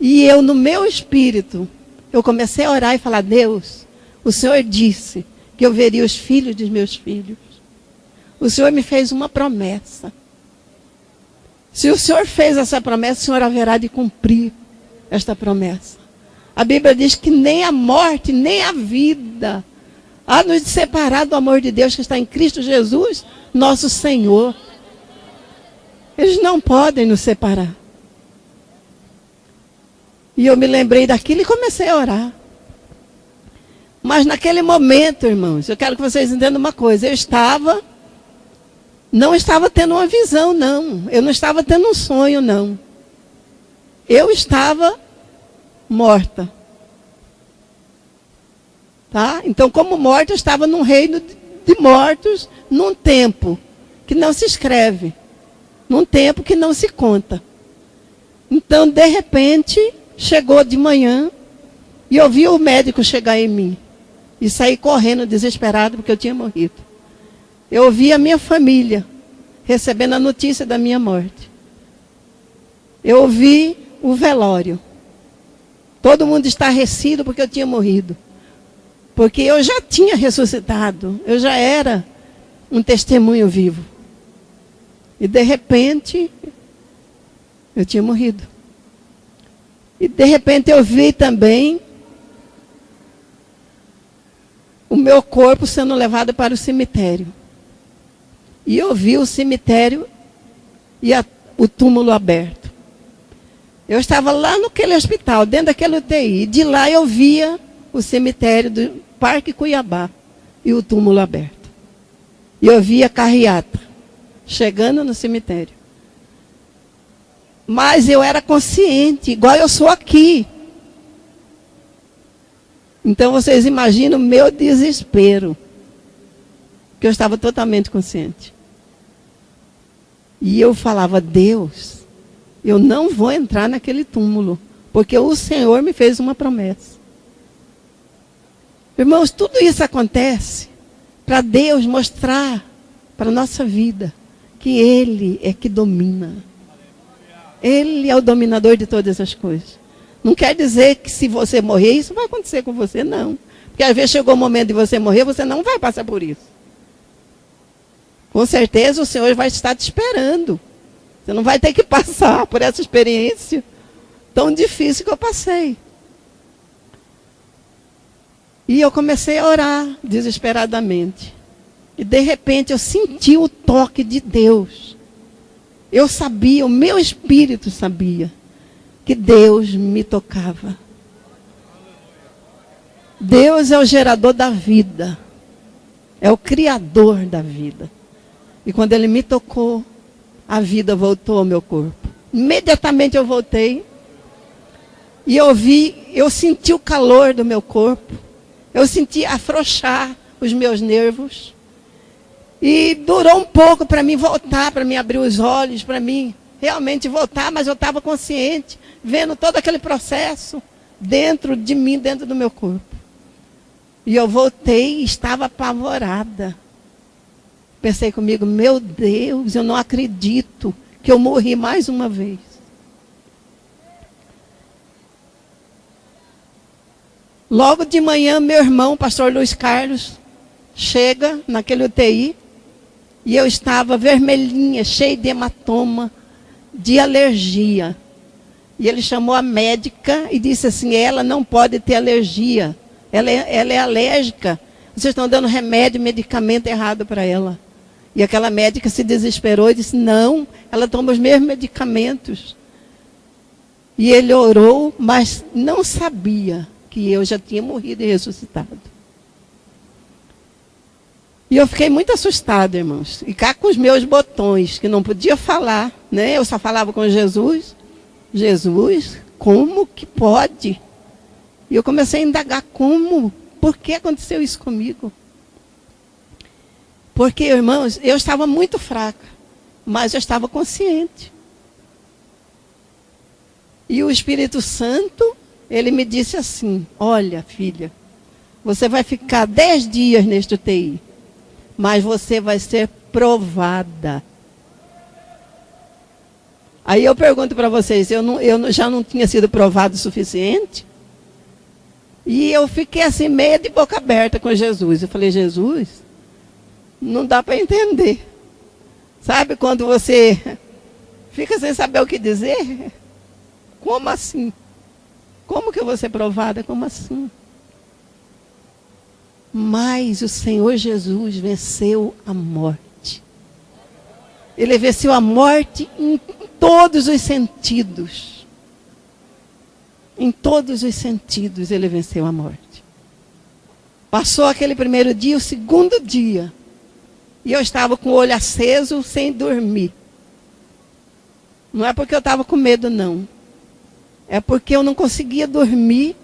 E eu, no meu espírito, eu comecei a orar e falar: Deus, o Senhor disse que eu veria os filhos dos meus filhos. O Senhor me fez uma promessa. Se o Senhor fez essa promessa, o Senhor haverá de cumprir esta promessa. A Bíblia diz que nem a morte, nem a vida há nos separar do amor de Deus que está em Cristo Jesus, nosso Senhor. Eles não podem nos separar. E eu me lembrei daquilo e comecei a orar. Mas naquele momento, irmãos, eu quero que vocês entendam uma coisa. Eu não estava tendo uma visão, não. Eu não estava tendo um sonho, não. Eu estava morta. Tá? Então, como morta, eu estava num reino de mortos, num tempo que não se escreve, num tempo que não se conta. Então, de repente, chegou de manhã e eu vi o médico chegar em mim e sair correndo desesperado porque eu tinha morrido. Eu vi a minha família recebendo a notícia da minha morte. Eu vi o velório. Todo mundo estarrecido porque eu tinha morrido. Porque eu já tinha ressuscitado. Eu já era um testemunho vivo. E de repente, eu tinha morrido. E de repente eu vi também o meu corpo sendo levado para o cemitério. E eu vi o cemitério e o túmulo aberto. Eu estava lá naquele hospital, dentro daquele UTI. E de lá eu via o cemitério do Parque Cuiabá e o túmulo aberto. E eu via a carreata chegando no cemitério. Mas eu era consciente, igual eu sou aqui. Então vocês imaginam o meu desespero. Que eu estava totalmente consciente. E eu falava: Deus, eu não vou entrar naquele túmulo, porque o Senhor me fez uma promessa. Irmãos, tudo isso acontece para Deus mostrar para a nossa vida que Ele é que domina. Ele é o dominador de todas as coisas. Não quer dizer que se você morrer, isso vai acontecer com você, não. Porque às vezes chegou o momento de você morrer, você não vai passar por isso. Com certeza o Senhor vai estar te esperando. Você não vai ter que passar por essa experiência tão difícil que eu passei. E eu comecei a orar desesperadamente. E de repente eu senti o toque de Deus. Eu sabia, o meu espírito sabia, que Deus me tocava. Deus é o gerador da vida. É o criador da vida. E quando Ele me tocou, a vida voltou ao meu corpo. Imediatamente eu voltei. E eu senti o calor do meu corpo. Eu senti afrouxar os meus nervos. E durou um pouco para mim voltar, para mim abrir os olhos, para mim realmente voltar, mas eu estava consciente, vendo todo aquele processo dentro de mim, dentro do meu corpo. E eu voltei e estava apavorada. Pensei comigo: meu Deus, eu não acredito que eu morri mais uma vez. Logo de manhã, meu irmão, o pastor Luiz Carlos, chega naquele UTI. E eu estava vermelhinha, cheia de hematoma, de alergia. E ele chamou a médica e disse assim: ela não pode ter alergia. Ela é alérgica. Vocês estão dando remédio, medicamento errado para ela. E aquela médica se desesperou e disse: não, ela toma os mesmos medicamentos. E ele orou, mas não sabia que eu já tinha morrido e ressuscitado. E eu fiquei muito assustada, irmãos. E cá com os meus botões, que não podia falar, né? Eu só falava com Jesus. Jesus, como que pode? E eu comecei a indagar como? Por que aconteceu isso comigo? Porque, irmãos, eu estava muito fraca, mas eu estava consciente. E o Espírito Santo, ele me disse assim: olha, filha, você vai ficar 10 dias neste UTI, mas você vai ser provada. Aí eu pergunto para vocês, eu já não tinha sido provado o suficiente? E eu fiquei assim, meio de boca aberta com Jesus. Eu falei: Jesus, não dá para entender. Sabe quando você fica sem saber o que dizer? Como assim? Como que eu vou ser provada? Como assim? Mas o Senhor Jesus venceu a morte. Ele venceu a morte em todos os sentidos. Em todos os sentidos ele venceu a morte. Passou aquele primeiro dia, o segundo dia. E eu estava com o olho aceso, sem dormir. Não é porque eu estava com medo, não. É porque eu não conseguia dormir.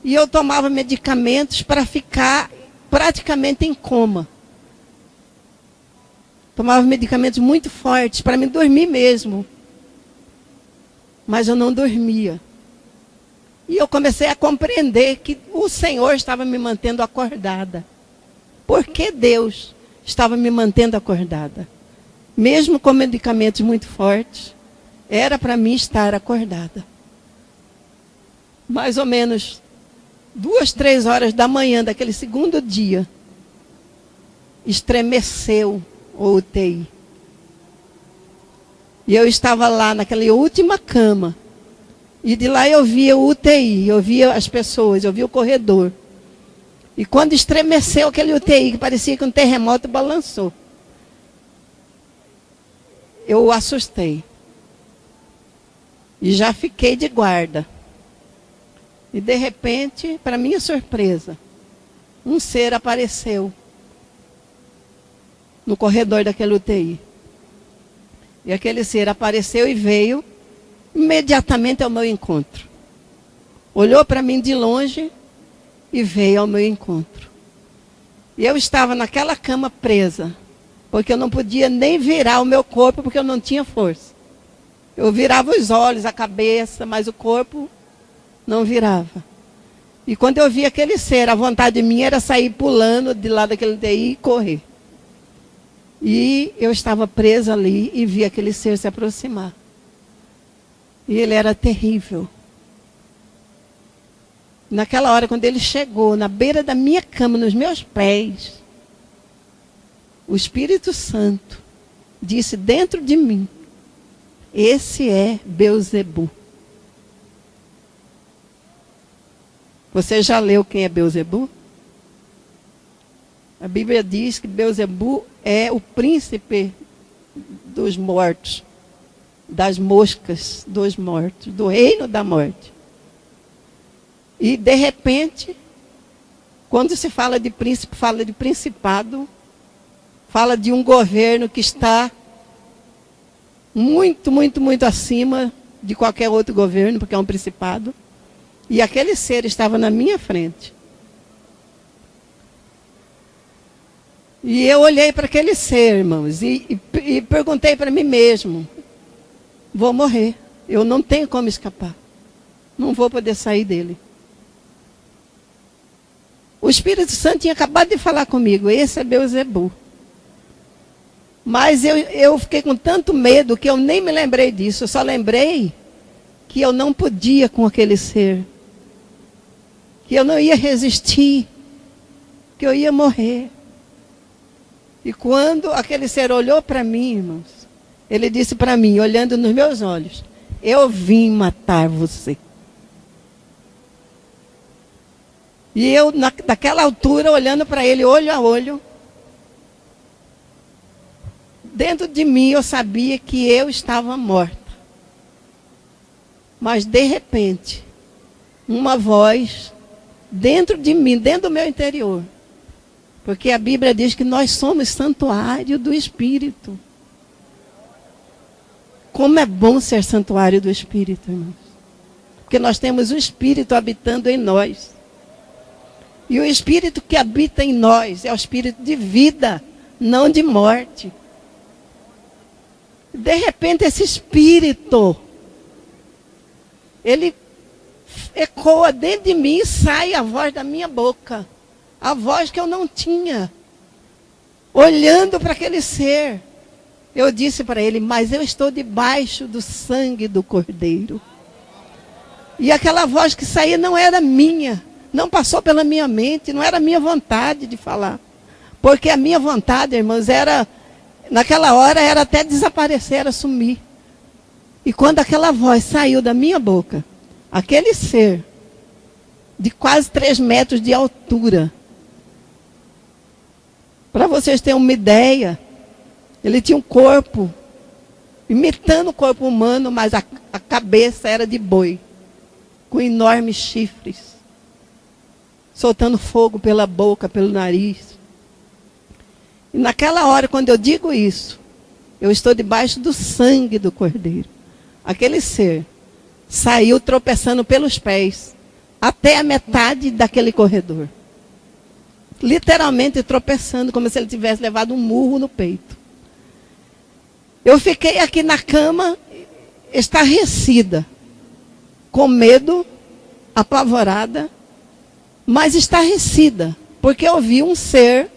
E eu tomava medicamentos para ficar praticamente em coma. Tomava medicamentos muito fortes para me dormir mesmo. Mas eu não dormia. E eu comecei a compreender que o Senhor estava me mantendo acordada. Por que Deus estava me mantendo acordada? Mesmo com medicamentos muito fortes, era para mim estar acordada. Mais ou menos 2, 3 horas da manhã daquele segundo dia, estremeceu o UTI. E eu estava lá naquela última cama. E de lá eu via o UTI, eu via as pessoas, eu via o corredor. E quando estremeceu aquele UTI, que parecia que um terremoto balançou, eu assustei. E já fiquei de guarda. E de repente, para minha surpresa, um ser apareceu no corredor daquele UTI. E aquele ser apareceu e veio imediatamente ao meu encontro. Olhou para mim de longe e veio ao meu encontro. E eu estava naquela cama presa, porque eu não podia nem virar o meu corpo, porque eu não tinha força. Eu virava os olhos, a cabeça, mas o corpo não virava. E quando eu vi aquele ser, a vontade minha era sair pulando de lá daquele UTI e correr. E eu estava presa ali e vi aquele ser se aproximar. E ele era terrível. Naquela hora, quando ele chegou na beira da minha cama, nos meus pés, o Espírito Santo disse dentro de mim: esse é Beelzebu. Você já leu quem é Beelzebu? A Bíblia diz que Beelzebu é o príncipe dos mortos, das moscas dos mortos, do reino da morte. E de repente, quando se fala de príncipe, fala de principado, fala de um governo que está muito, muito, muito acima de qualquer outro governo, porque é um principado. E aquele ser estava na minha frente. E eu olhei para aquele ser, irmãos, e perguntei para mim mesmo: vou morrer, eu não tenho como escapar, não vou poder sair dele. O Espírito Santo tinha acabado de falar comigo: esse é Beelzebu. Mas eu fiquei com tanto medo que eu nem me lembrei disso. Eu só lembrei que eu não podia com aquele ser, que eu não ia resistir, que eu ia morrer. E quando aquele ser olhou para mim, irmãos, ele disse para mim, olhando nos meus olhos: eu vim matar você. E eu, daquela altura, olhando para ele, olho a olho, dentro de mim eu sabia que eu estava morta. Mas, de repente, uma voz dentro de mim, dentro do meu interior, Porque a Bíblia diz que nós somos santuário do Espírito. Como é bom ser santuário do Espírito, irmãos. Porque nós temos o Espírito habitando em nós. E o Espírito que habita em nós é o Espírito de vida, não de morte. De repente esse Espírito, ele ecoa dentro de mim e sai a voz da minha boca. A voz que eu não tinha. Olhando para aquele ser. Eu disse para ele, mas eu estou debaixo do sangue do Cordeiro. E aquela voz que saía não era minha. Não passou pela minha mente, não era minha vontade de falar. Porque a minha vontade, irmãos, era, naquela hora, era até desaparecer, era sumir. E quando aquela voz saiu da minha boca, aquele ser, de quase 3 metros de altura, para vocês terem uma ideia, ele tinha um corpo, imitando o corpo humano, mas a cabeça era de boi, com enormes chifres, soltando fogo pela boca, pelo nariz. E naquela hora, quando eu digo isso, eu estou debaixo do sangue do Cordeiro. Aquele ser saiu tropeçando pelos pés, até a metade daquele corredor. Literalmente tropeçando, como se ele tivesse levado um murro no peito. Eu fiquei aqui na cama, estarrecida, com medo, apavorada, mas estarrecida, porque eu vi um ser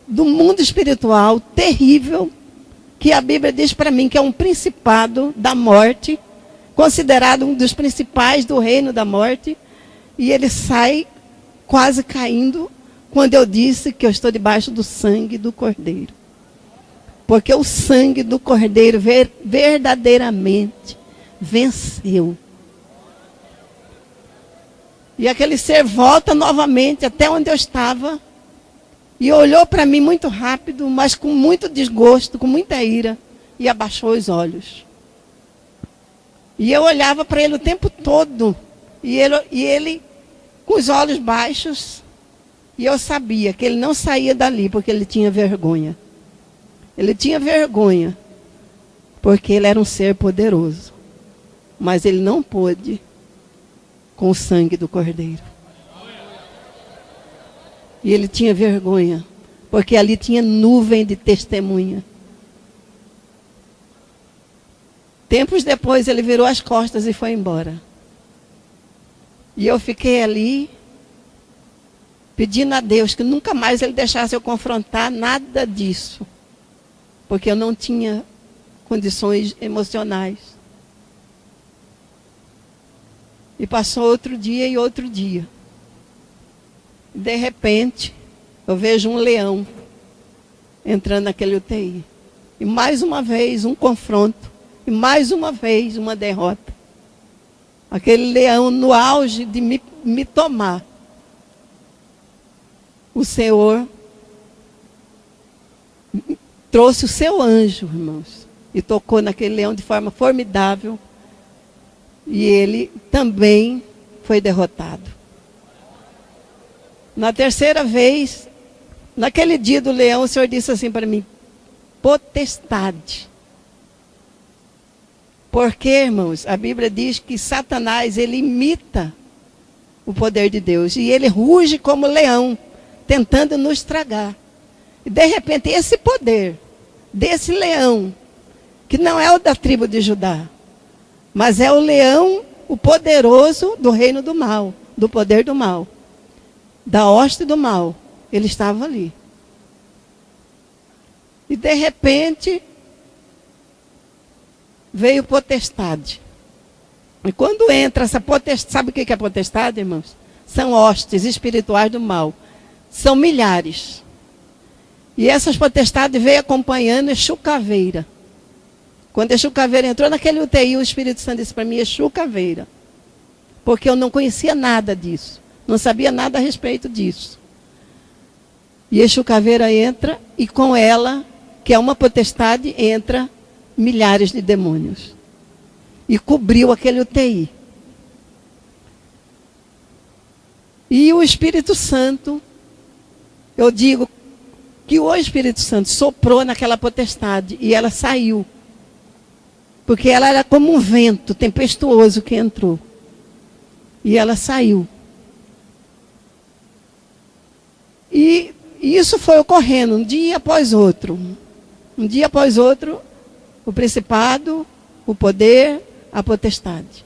do mundo espiritual terrível, que a Bíblia diz para mim que é um principado da morte, considerado um dos principais do reino da morte, e ele sai quase caindo quando eu disse que eu estou debaixo do sangue do Cordeiro. Porque o sangue do Cordeiro verdadeiramente venceu. E aquele ser volta novamente até onde eu estava e olhou para mim muito rápido, mas com muito desgosto, com muita ira, e abaixou os olhos. E eu olhava para ele o tempo todo, e ele com os olhos baixos, e eu sabia que ele não saía dali porque ele tinha vergonha. Ele tinha vergonha, porque ele era um ser poderoso, mas ele não pôde com o sangue do Cordeiro. E ele tinha vergonha, porque ali tinha nuvem de testemunha. Tempos depois ele virou as costas e foi embora. E eu fiquei ali, pedindo a Deus que nunca mais ele deixasse eu confrontar nada disso. Porque eu não tinha condições emocionais. E passou outro dia e outro dia. De repente, eu vejo um leão entrando naquele UTI. E mais uma vez um confronto. E mais uma vez uma derrota. Aquele leão no auge de me tomar. O Senhor trouxe o seu anjo, irmãos. E tocou naquele leão de forma formidável. E ele também foi derrotado. Na terceira vez, naquele dia do leão, o Senhor disse assim para mim: potestade. Porque, irmãos, a Bíblia diz que Satanás, ele imita o poder de Deus. E ele ruge como leão, tentando nos tragar. E de repente, esse poder desse leão, que não é o da tribo de Judá, mas é o leão, o poderoso do reino do mal, do poder do mal, da hoste do mal, ele estava ali. E de repente, veio potestade. E quando entra essa potestade, sabe o que é potestade, irmãos? São hostes espirituais do mal. São milhares. E essas potestades veio acompanhando Exu Caveira. Quando Exu Caveira entrou naquele UTI, o Espírito Santo disse para mim: Exu Caveira. Porque eu não conhecia nada disso. Não sabia nada a respeito disso. E Exu Caveira entra, e com ela, que é uma potestade, entra milhares de demônios. E cobriu aquele UTI. E o Espírito Santo Eu digo que o Espírito Santo soprou naquela potestade e ela saiu. Porque ela era como um vento tempestuoso que entrou. E ela saiu. E isso foi ocorrendo um dia após outro. Um dia após outro, o principado, o poder, a potestade.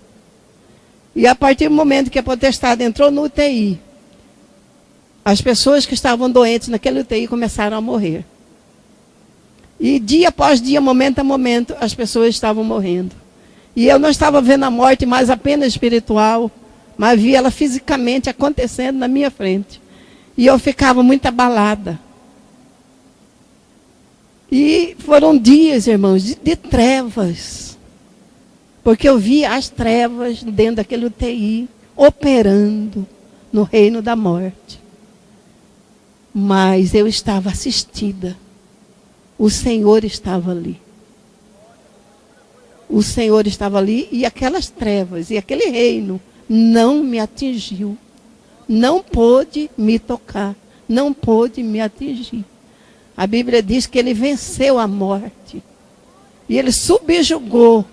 E a partir do momento que a potestade entrou no UTI, as pessoas que estavam doentes naquele UTI começaram a morrer. E dia após dia, momento a momento, as pessoas estavam morrendo. E eu não estava vendo a morte mais apenas espiritual, mas via ela fisicamente acontecendo na minha frente. E eu ficava muito abalada. E foram dias, irmãos, de trevas. Porque eu via as trevas dentro daquele UTI, operando no reino da morte. Mas eu estava assistida. O Senhor estava ali. O Senhor estava ali e aquelas trevas e aquele reino não me atingiu. Não pôde me tocar. Não pôde me atingir. A Bíblia diz que ele venceu a morte. E ele subjugou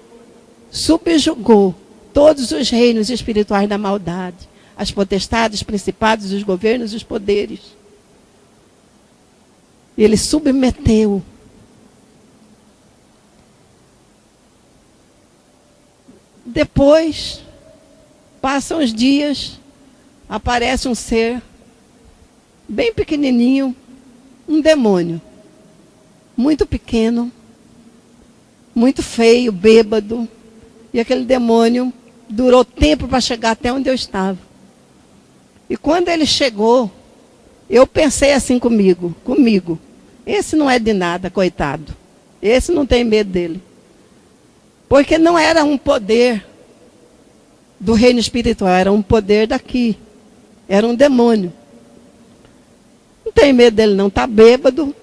todos os reinos espirituais da maldade. As potestades, os principados, os governos, os poderes. Ele submeteu. Depois, passam os dias, aparece um ser bem pequenininho, um demônio, muito pequeno, muito feio, bêbado. E aquele demônio durou tempo para chegar até onde eu estava. E quando ele chegou, eu pensei assim comigo, esse não é de nada, coitado. Esse não tem medo dele. Porque não era um poder do reino espiritual, era um poder daqui. Era um demônio. Não tem medo dele não, está bêbado,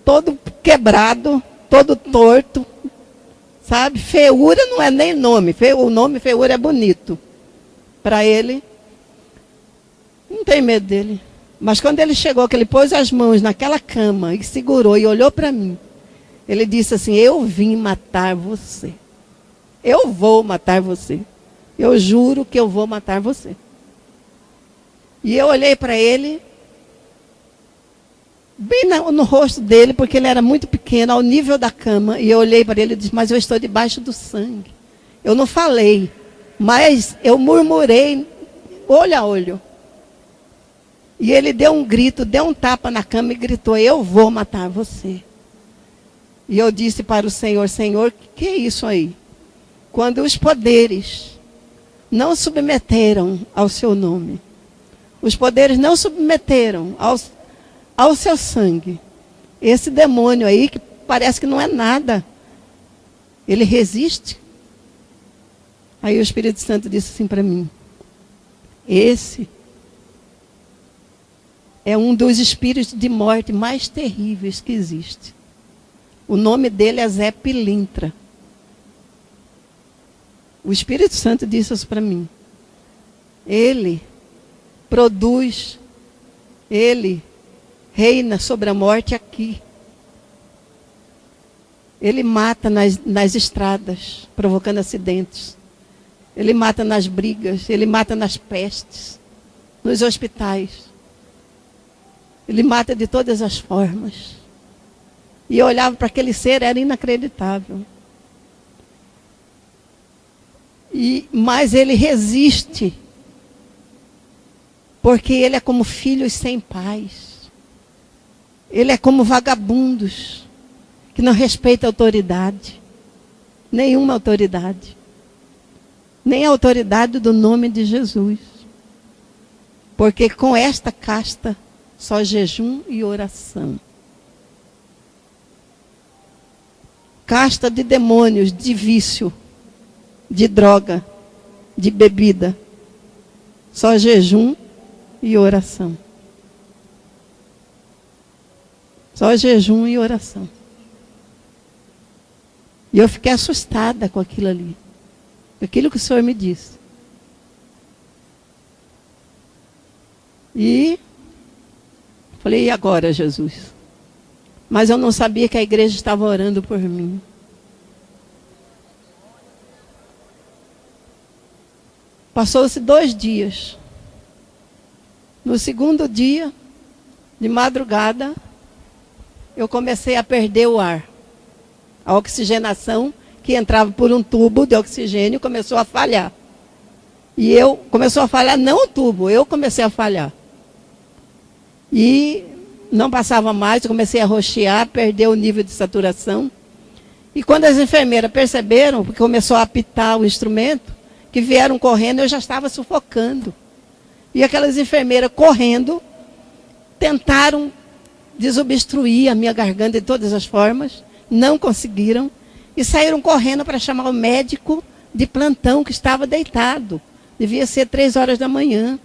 todo quebrado, todo torto. Sabe? Feiura não é nem nome. O nome feiura é bonito. Para ele, não tem medo dele. Mas quando ele chegou, que ele pôs as mãos naquela cama e segurou e olhou para mim, ele disse assim: eu vim matar você. Eu vou matar você. Eu juro que eu vou matar você. E eu olhei para ele, bem no rosto dele, porque ele era muito pequeno, ao nível da cama. E eu olhei para ele e disse: mas eu estou debaixo do sangue. Eu não falei, mas eu murmurei, olho a olho. E ele deu um grito, deu um tapa na cama e gritou: eu vou matar você. E eu disse para o Senhor: Senhor, que é isso aí? Quando os poderes não submeteram ao seu nome, os poderes não submeteram ao seu sangue, esse demônio aí, que parece que não é nada, ele resiste. Aí o Espírito Santo disse assim para mim: esse é um dos espíritos de morte mais terríveis que existe. O nome dele é Zé Pilintra. O Espírito Santo disse isso para mim. Ele produz, ele reina sobre a morte aqui. Ele mata nas estradas, provocando acidentes. Ele mata nas brigas, ele mata nas pestes, nos hospitais. Ele mata de todas as formas. E eu olhava para aquele ser, era inacreditável. Mas ele resiste. Porque ele é como filhos sem pais. Ele é como vagabundos, que não respeitam a autoridade. Nenhuma autoridade. Nem a autoridade do nome de Jesus. Porque com esta casta, só jejum e oração. Casta de demônios, de vício, de droga, de bebida. Só jejum e oração. Só jejum e oração. E eu fiquei assustada com aquilo ali. Aquilo que o Senhor me disse. E falei: Falei, e agora, Jesus? Mas eu não sabia que a igreja estava orando por mim. Passou-se 2 dias. No segundo dia, de madrugada, eu comecei a perder o ar. A oxigenação, que entrava por um tubo de oxigênio, começou a falhar. E começou a falhar, não o tubo, eu comecei a falhar. E não passava mais, eu comecei a roxear, perder o nível de saturação. E quando as enfermeiras perceberam, porque começou a apitar o instrumento, que vieram correndo, eu já estava sufocando. E aquelas enfermeiras correndo, tentaram desobstruir a minha garganta de todas as formas, não conseguiram, e saíram correndo para chamar o médico de plantão que estava deitado. Devia ser 3 horas da manhã.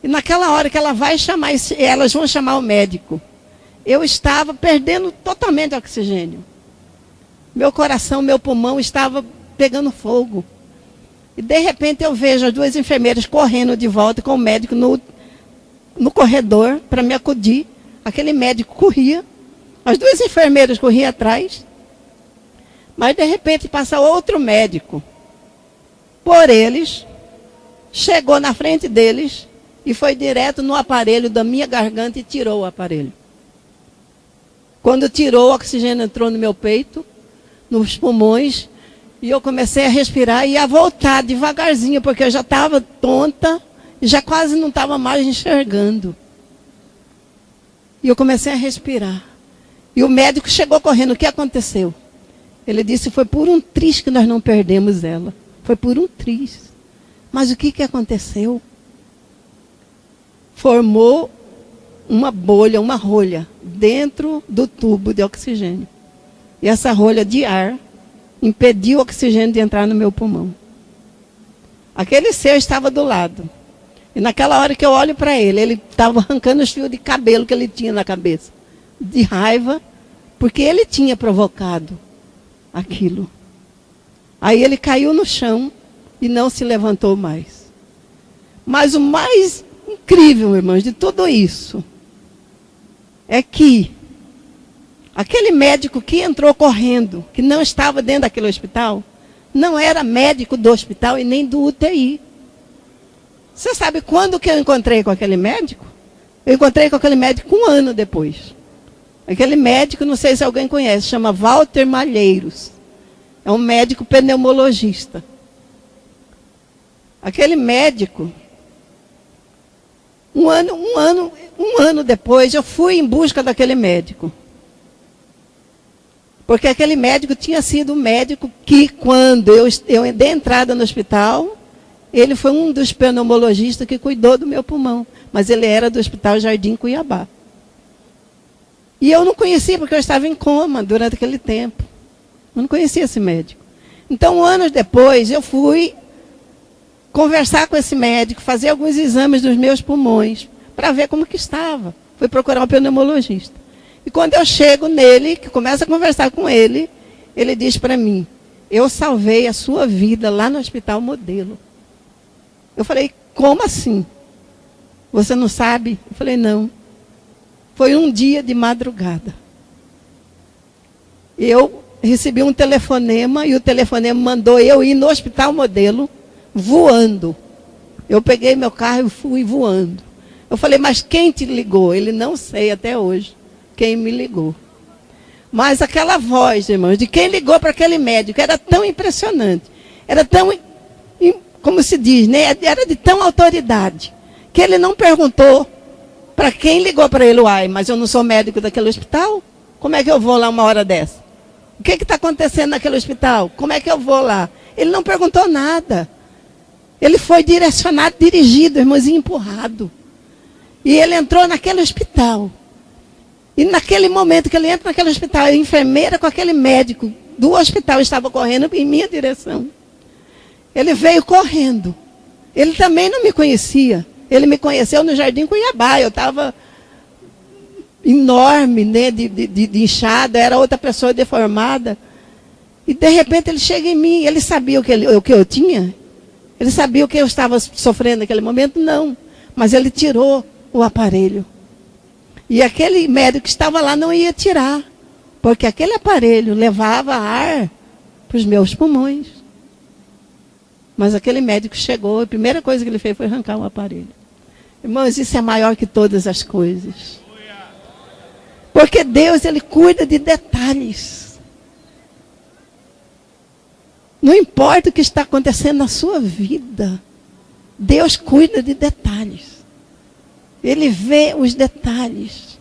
E naquela hora que elas vão chamar o médico, eu estava perdendo totalmente o oxigênio. Meu coração, meu pulmão estava pegando fogo. E de repente eu vejo as 2 enfermeiras correndo de volta com o médico no corredor para me acudir. Aquele médico corria, as 2 enfermeiras corriam atrás. Mas de repente passa outro médico por eles, chegou na frente deles e foi direto no aparelho da minha garganta e tirou o aparelho. Quando tirou, o oxigênio entrou no meu peito, nos pulmões, e eu comecei a respirar e a voltar devagarzinho, porque eu já estava tonta e já quase não estava mais enxergando. E eu comecei a respirar. E o médico chegou correndo. O que aconteceu? Ele disse, foi por um triz que nós não perdemos ela. Foi por um triz. Mas o que aconteceu? Formou uma bolha, uma rolha, dentro do tubo de oxigênio. E essa rolha de ar impediu o oxigênio de entrar no meu pulmão. Aquele ser estava do lado. E naquela hora que eu olho para ele estava arrancando os fios de cabelo que ele tinha na cabeça. De raiva, porque ele tinha provocado aquilo. Aí ele caiu no chão e não se levantou mais. Mas o mais incrível, irmãos, de tudo isso, é que aquele médico que entrou correndo, que não estava dentro daquele hospital, não era médico do hospital e nem do UTI. Você sabe quando que eu encontrei com aquele médico? Eu encontrei com aquele médico 1 ano depois. Aquele médico, não sei se alguém conhece, chama Walter Malheiros. É um médico pneumologista. Aquele médico, um ano depois, eu fui em busca daquele médico. Porque aquele médico tinha sido um médico que, quando eu dei entrada no hospital, ele foi um dos pneumologistas que cuidou do meu pulmão. Mas ele era do Hospital Jardim Cuiabá. E eu não conhecia, porque eu estava em coma durante aquele tempo. Eu não conhecia esse médico. Então, anos depois, eu fui conversar com esse médico, fazer alguns exames dos meus pulmões, para ver como que estava. Fui procurar um pneumologista. E quando eu chego nele, que começo a conversar com ele, ele diz para mim, eu salvei a sua vida lá no Hospital Modelo. Eu falei, como assim? Você não sabe? Eu falei, não. Foi um dia de madrugada. Eu recebi um telefonema e o telefonema mandou eu ir no Hospital Modelo voando. Eu peguei meu carro e fui voando. Eu falei, mas quem te ligou? Ele, não sei até hoje quem me ligou. Mas aquela voz, irmãos, de quem ligou para aquele médico, era tão impressionante. Era tão, como se diz, né? Era de tão autoridade, que ele não perguntou para quem ligou para ele, uai, mas eu não sou médico daquele hospital? Como é que eu vou lá uma hora dessa? O que está acontecendo naquele hospital? Como é que eu vou lá? Ele não perguntou nada. Ele foi direcionado, dirigido, irmãozinho, empurrado. E ele entrou naquele hospital. E naquele momento que ele entra naquele hospital, a enfermeira com aquele médico do hospital estava correndo em minha direção. Ele veio correndo. Ele também não me conhecia. Ele me conheceu no Jardim Cuiabá. Eu estava enorme, né, de inchada, era outra pessoa deformada. E de repente ele chega em mim. Ele sabia o que eu tinha? Ele sabia o que eu estava sofrendo naquele momento? Não. Mas ele tirou o aparelho. E aquele médico que estava lá não ia tirar, porque aquele aparelho levava ar para os meus pulmões. Mas aquele médico chegou, a primeira coisa que ele fez foi arrancar o aparelho. Irmãos, isso é maior que todas as coisas. Porque Deus, Ele cuida de detalhes. Não importa o que está acontecendo na sua vida, Deus cuida de detalhes. Ele vê os detalhes.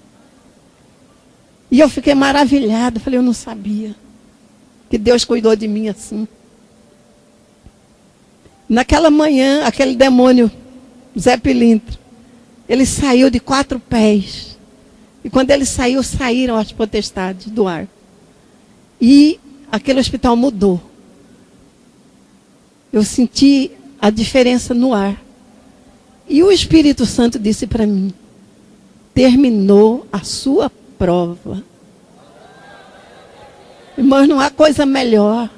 E eu fiquei maravilhada. Falei, eu não sabia que Deus cuidou de mim assim. Naquela manhã, aquele demônio, Zé Pilintra, ele saiu de 4 pés. E quando ele saiu, saíram as potestades do ar. E aquele hospital mudou. Eu senti a diferença no ar. E o Espírito Santo disse para mim, terminou a sua prova. Irmãos, não há coisa melhor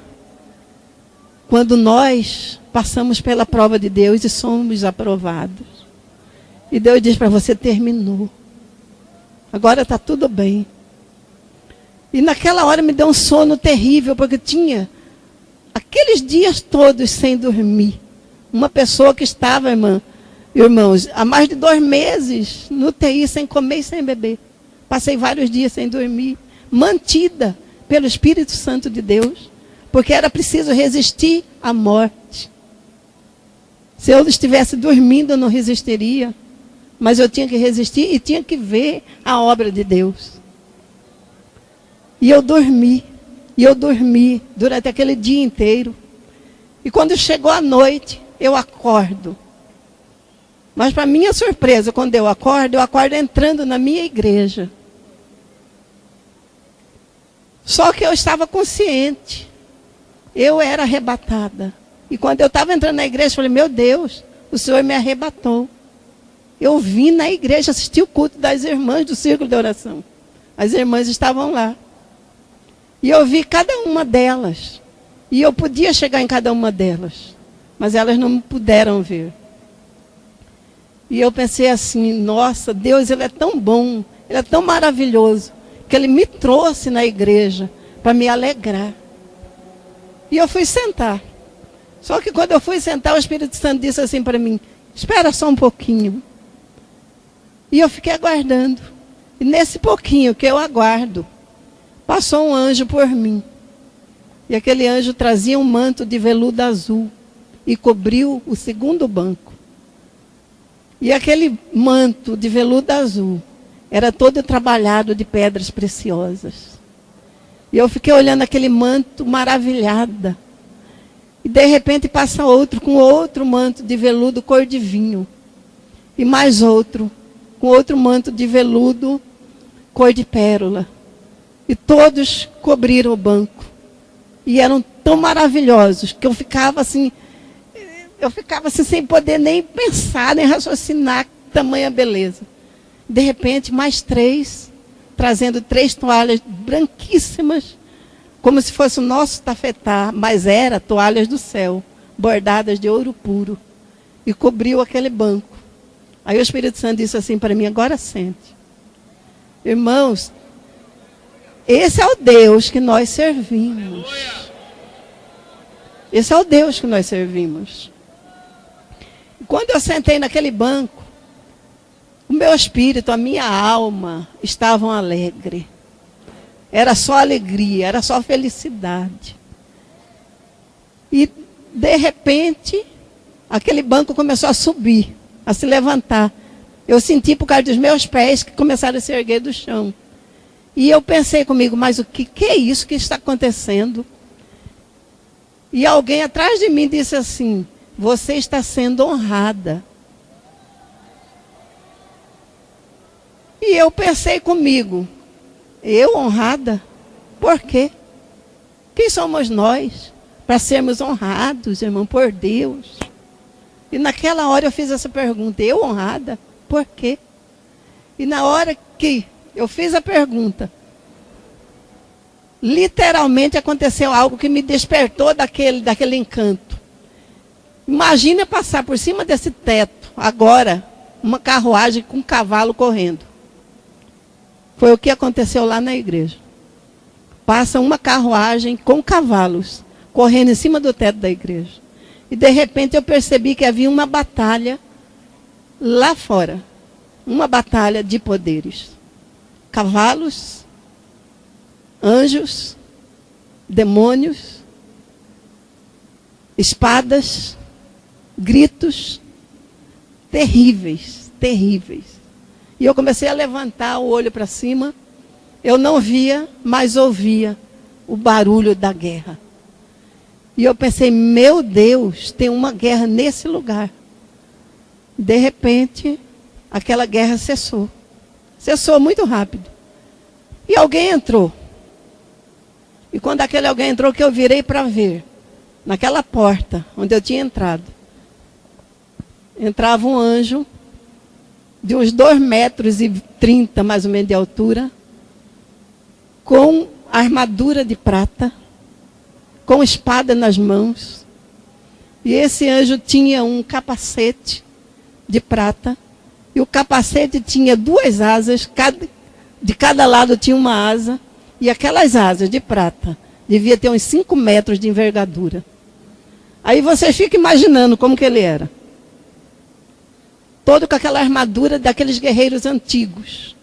quando nós passamos pela prova de Deus e somos aprovados. E Deus diz para você, terminou. Agora está tudo bem. E naquela hora me deu um sono terrível, porque tinha aqueles dias todos sem dormir. Uma pessoa que estava, irmãos, há mais de 2 meses no UTI, sem comer e sem beber. Passei vários dias sem dormir, mantida pelo Espírito Santo de Deus, porque era preciso resistir à morte. Se eu estivesse dormindo, eu não resistiria. Mas eu tinha que resistir e tinha que ver a obra de Deus. E eu dormi durante aquele dia inteiro. E quando chegou a noite, eu acordo. Mas para minha surpresa, quando eu acordo entrando na minha igreja. Só que eu estava consciente. Eu era arrebatada. E quando eu estava entrando na igreja, eu falei, meu Deus, o Senhor me arrebatou. Eu vim na igreja assistir o culto das irmãs do círculo de oração. As irmãs estavam lá. E eu vi cada uma delas. E eu podia chegar em cada uma delas. Mas elas não puderam ver. E eu pensei assim, nossa, Deus, Ele é tão bom, Ele é tão maravilhoso, que Ele me trouxe na igreja para me alegrar. E eu fui sentar. Só que quando eu fui sentar, o Espírito Santo disse assim para mim, espera só um pouquinho. E eu fiquei aguardando. E nesse pouquinho que eu aguardo, passou um anjo por mim. E aquele anjo trazia um manto de veludo azul e cobriu o segundo banco. E aquele manto de veludo azul era todo trabalhado de pedras preciosas. E eu fiquei olhando aquele manto maravilhada. E de repente passa outro com outro manto de veludo cor de vinho. E mais outro com outro manto de veludo cor de pérola. E todos cobriram o banco. E eram tão maravilhosos que eu ficava assim sem poder nem pensar, nem raciocinar tamanha beleza. De repente, mais 3, trazendo 3 toalhas branquíssimas, como se fosse o nosso tafetá, mas era toalhas do céu, bordadas de ouro puro. E cobriu aquele banco. Aí o Espírito Santo disse assim para mim, agora sente. Irmãos, esse é o Deus que nós servimos. Esse é o Deus que nós servimos. Quando eu sentei naquele banco, o meu espírito, a minha alma estavam alegre. Era só alegria, era só felicidade. E, de repente, aquele banco começou a subir, a se levantar. Eu senti por causa dos meus pés que começaram a se erguer do chão. E eu pensei comigo, mas o que é isso que está acontecendo? E alguém atrás de mim disse assim, você está sendo honrada. E eu pensei comigo, eu honrada? Por quê? Quem somos nós para sermos honrados, irmão, por Deus? E naquela hora eu fiz essa pergunta, eu honrada? Por quê? E na hora que eu fiz a pergunta, literalmente aconteceu algo que me despertou daquele encanto. Imagina passar por cima desse teto, agora, uma carruagem com um cavalo correndo. Foi o que aconteceu lá na igreja. Passa uma carruagem com cavalos, correndo em cima do teto da igreja. E de repente eu percebi que havia uma batalha lá fora. Uma batalha de poderes. Cavalos, anjos, demônios, espadas, gritos, terríveis, terríveis. E eu comecei a levantar o olho para cima. Eu não via, mas ouvia o barulho da guerra. E eu pensei, meu Deus, tem uma guerra nesse lugar. De repente, aquela guerra cessou. Cessou muito rápido. E alguém entrou. E quando aquele alguém entrou, que eu virei para ver, naquela porta onde eu tinha entrado, entrava um anjo de uns 2,30 metros, mais ou menos, de altura, com armadura de prata, com espada nas mãos. E esse anjo tinha um capacete de prata, e o capacete tinha 2 asas, de cada lado tinha uma asa, e aquelas asas de prata devia ter uns 5 metros de envergadura. Aí você fica imaginando como que ele era. Todo com aquela armadura daqueles guerreiros antigos.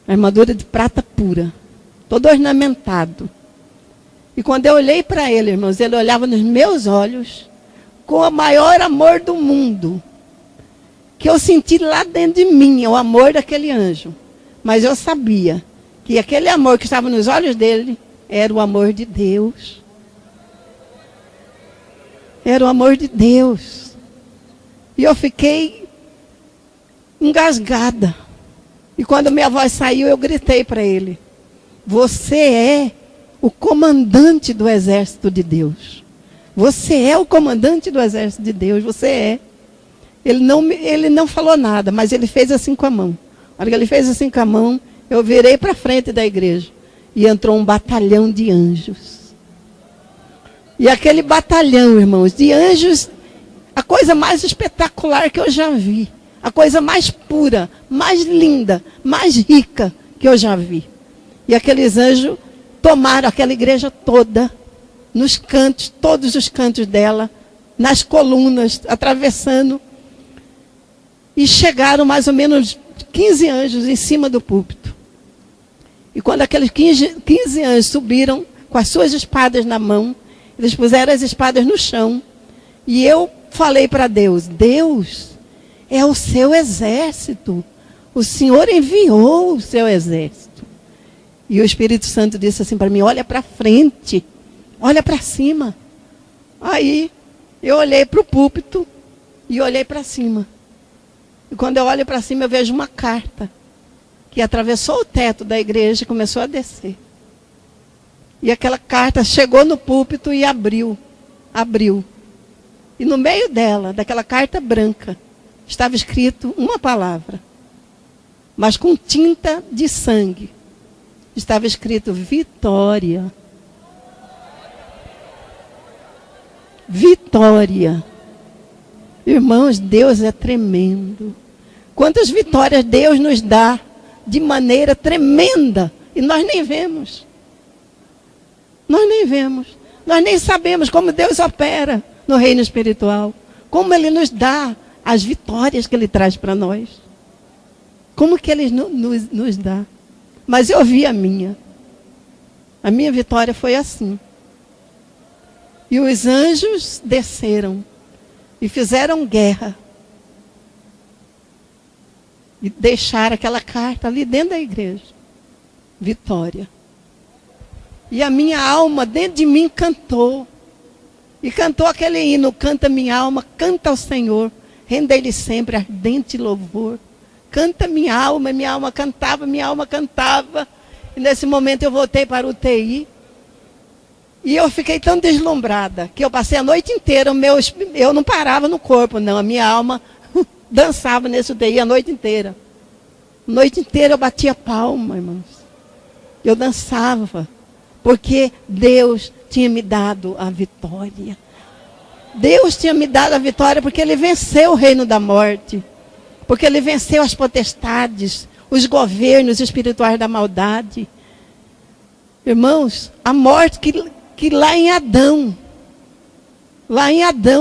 Armadura de prata pura. Todo ornamentado. E quando eu olhei para ele, irmãos, ele olhava nos meus olhos com o maior amor do mundo. Que eu senti lá dentro de mim, o amor daquele anjo. Mas eu sabia que aquele amor que estava nos olhos dele era o amor de Deus. Era o amor de Deus. E eu fiquei engasgada. E quando minha voz saiu, eu gritei para ele: você é o comandante do exército de Deus. Você é o comandante do exército de Deus. Você é. Ele não falou nada, mas ele fez assim com a mão. A hora que ele fez assim com a mão, eu virei para frente da igreja. E entrou um batalhão de anjos. E aquele batalhão, irmãos, de anjos, a coisa mais espetacular que eu já vi. A coisa mais pura, mais linda, mais rica que eu já vi. E aqueles anjos tomaram aquela igreja toda, nos cantos, todos os cantos dela, nas colunas, atravessando. E chegaram mais ou menos 15 anjos em cima do púlpito. E quando aqueles 15 anjos subiram com as suas espadas na mão, eles puseram as espadas no chão. E eu falei para Deus: Deus, é o seu exército. O Senhor enviou o seu exército. E o Espírito Santo disse assim para mim: olha para frente, olha para cima. Aí eu olhei para o púlpito e olhei para cima. E quando eu olho para cima, eu vejo uma carta que atravessou o teto da igreja e começou a descer. E aquela carta chegou no púlpito e abriu. E no meio dela, daquela carta branca, estava escrito uma palavra, mas com tinta de sangue. Estava escrito vitória. Vitória. Irmãos, Deus é tremendo. Quantas vitórias Deus nos dá de maneira tremenda e nós nem vemos. Nós nem vemos. Nós nem sabemos como Deus opera no reino espiritual. Como Ele nos dá as vitórias que Ele traz para nós. Como que Ele nos dá. Mas eu vi a minha. A minha vitória foi assim. E os anjos desceram e fizeram guerra. E deixaram aquela carta ali dentro da igreja. Vitória. E a minha alma dentro de mim cantou. E cantou aquele hino: canta minha alma, canta ao Senhor, rende-lhe sempre ardente louvor. Canta minha alma cantava, minha alma cantava. E nesse momento eu voltei para o UTI. E eu fiquei tão deslumbrada que eu passei a noite inteira, eu não parava no corpo, não. A minha alma dançava nesse UTI a noite inteira. A noite inteira eu batia palma, irmãos. Eu dançava. Porque Deus tinha me dado a vitória. Deus tinha me dado a vitória porque Ele venceu o reino da morte. Porque Ele venceu as potestades, os governos espirituais da maldade. Irmãos, a morte que lá em Adão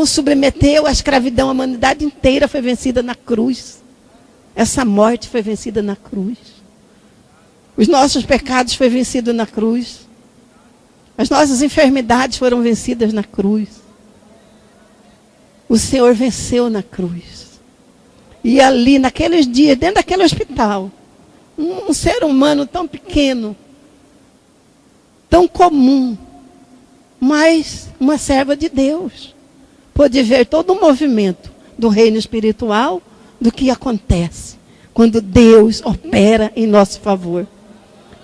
submeteu à escravidão, a humanidade inteira foi vencida na cruz. Essa morte foi vencida na cruz. Os nossos pecados foram vencidos na cruz. As nossas enfermidades foram vencidas na cruz. O Senhor venceu na cruz. E ali, naqueles dias, dentro daquele hospital, um ser humano tão pequeno, tão comum, mas uma serva de Deus, pôde ver todo o movimento do reino espiritual, do que acontece quando Deus opera em nosso favor.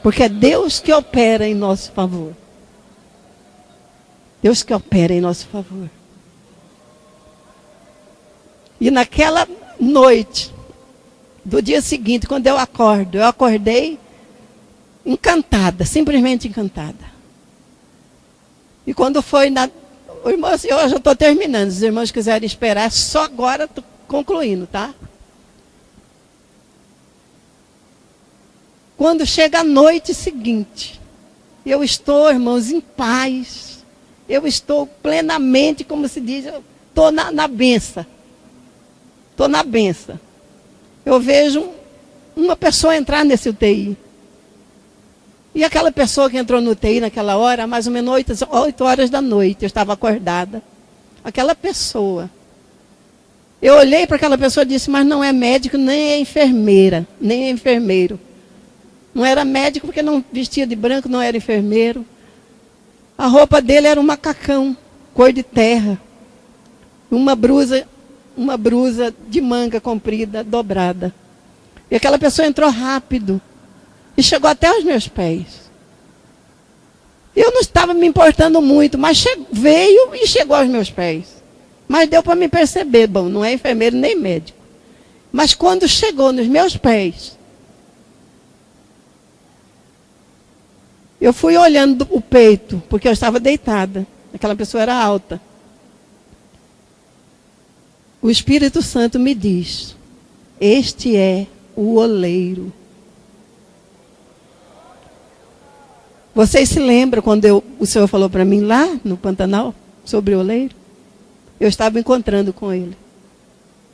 Porque é Deus que opera em nosso favor. Deus que opera em nosso favor. E naquela noite, do dia seguinte, quando eu acordei encantada, simplesmente encantada. E quando foi irmãos, eu já estou terminando, se os irmãos quiserem esperar, só agora estou concluindo, tá? Quando chega a noite seguinte, eu estou, irmãos, em paz. Eu estou plenamente, como se diz, eu estou na benção. Estou na benção. Eu vejo uma pessoa entrar nesse UTI. E aquela pessoa que entrou no UTI naquela hora, mais ou menos 8 horas da noite, eu estava acordada. Aquela pessoa. Eu olhei para aquela pessoa e disse, mas não é médico, nem é enfermeira, nem é enfermeiro. Não era médico porque não vestia de branco, não era enfermeiro. A roupa dele era um macacão, cor de terra. Uma blusa de manga comprida, dobrada. E aquela pessoa entrou rápido. E chegou até os meus pés. Eu não estava me importando muito, mas veio e chegou aos meus pés. Mas deu para me perceber, bom, não é enfermeiro nem médico. Mas quando chegou nos meus pés, eu fui olhando o peito, porque eu estava deitada. Aquela pessoa era alta. O Espírito Santo me diz, este é o oleiro. Vocês se lembram quando o Senhor falou para mim lá no Pantanal, sobre o oleiro? Eu estava encontrando com ele,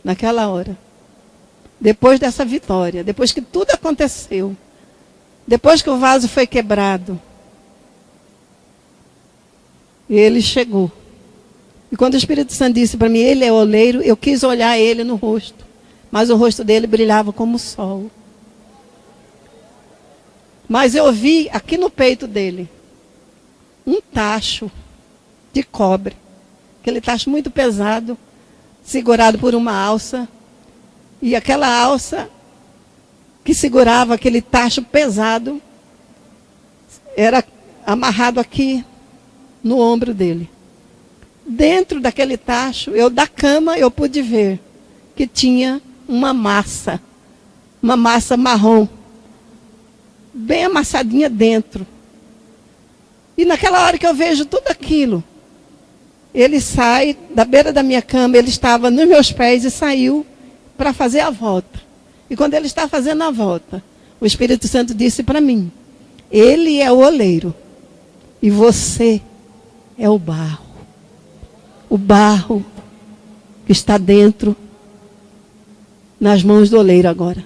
naquela hora. Depois dessa vitória, depois que tudo aconteceu, depois que o vaso foi quebrado, ele chegou. E quando o Espírito Santo disse para mim, ele é o oleiro, eu quis olhar ele no rosto. Mas o rosto dele brilhava como o sol. Mas eu vi aqui no peito dele um tacho de cobre. Aquele tacho muito pesado, segurado por uma alça. E aquela alça que segurava aquele tacho pesado era amarrado aqui no ombro dele. Dentro daquele tacho, da cama, eu pude ver que tinha uma massa marrom, bem amassadinha dentro. E naquela hora que eu vejo tudo aquilo, ele sai da beira da minha cama, ele estava nos meus pés e saiu para fazer a volta. E quando ele está fazendo a volta, o Espírito Santo disse para mim, ele é o oleiro e você é o barro. O barro que está dentro, nas mãos do oleiro agora.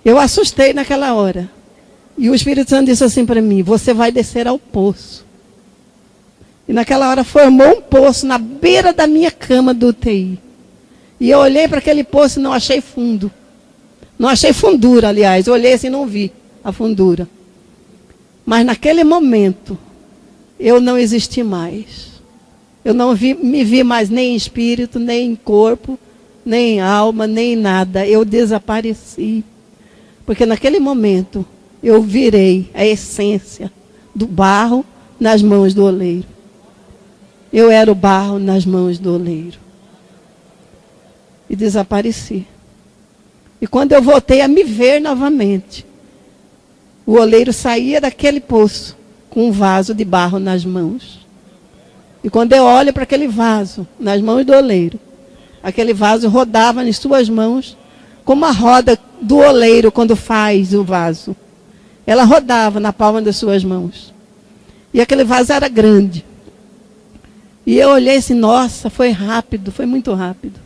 Eu assustei naquela hora. E o Espírito Santo disse assim para mim, você vai descer ao poço. E naquela hora formou um poço na beira da minha cama do UTI. E eu olhei para aquele poço e não achei fundo. Não achei fundura, aliás. Eu olhei assim e não vi a fundura. Mas naquele momento, eu não existi mais. Eu não me vi mais nem em espírito, nem em corpo, nem em alma, nem em nada. Eu desapareci. Porque naquele momento, eu virei a essência do barro nas mãos do oleiro. Eu era o barro nas mãos do oleiro. E desapareci. E quando eu voltei a me ver novamente, o oleiro saía daquele poço com um vaso de barro nas mãos. E quando eu olho para aquele vaso nas mãos do oleiro, aquele vaso rodava em suas mãos como a roda do oleiro quando faz o vaso. Ela rodava na palma das suas mãos. E aquele vaso era grande. E eu olhei assim, nossa, foi rápido, foi muito rápido.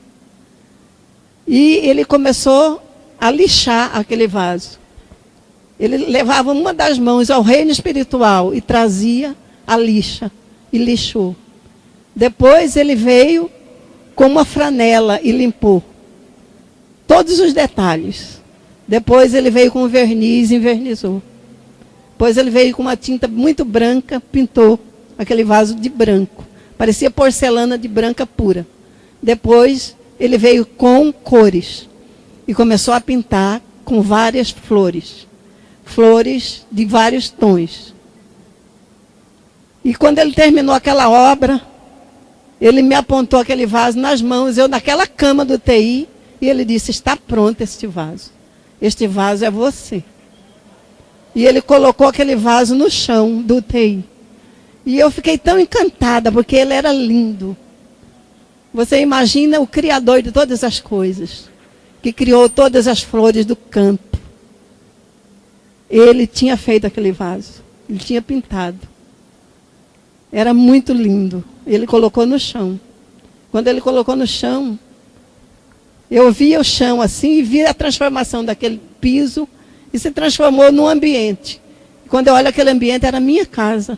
E ele começou a lixar aquele vaso. Ele levava uma das mãos ao reino espiritual e trazia a lixa e lixou. Depois ele veio com uma franela e limpou todos os detalhes. Depois ele veio com verniz e envernizou. Depois ele veio com uma tinta muito branca, pintou aquele vaso de branco. Parecia porcelana de branca pura. Depois ele veio com cores e começou a pintar com várias flores. Flores de vários tons. E quando ele terminou aquela obra, ele me apontou aquele vaso nas mãos, eu naquela cama do TI, e ele disse, está pronto este vaso. Este vaso é você. E ele colocou aquele vaso no chão do UTI. E eu fiquei tão encantada, porque ele era lindo. Você imagina o Criador de todas as coisas, que criou todas as flores do campo. Ele tinha feito aquele vaso, ele tinha pintado. Era muito lindo. Ele colocou no chão. Quando ele colocou no chão, eu via o chão assim e via a transformação daquele piso e se transformou num ambiente. Quando eu olho aquele ambiente, era a minha casa.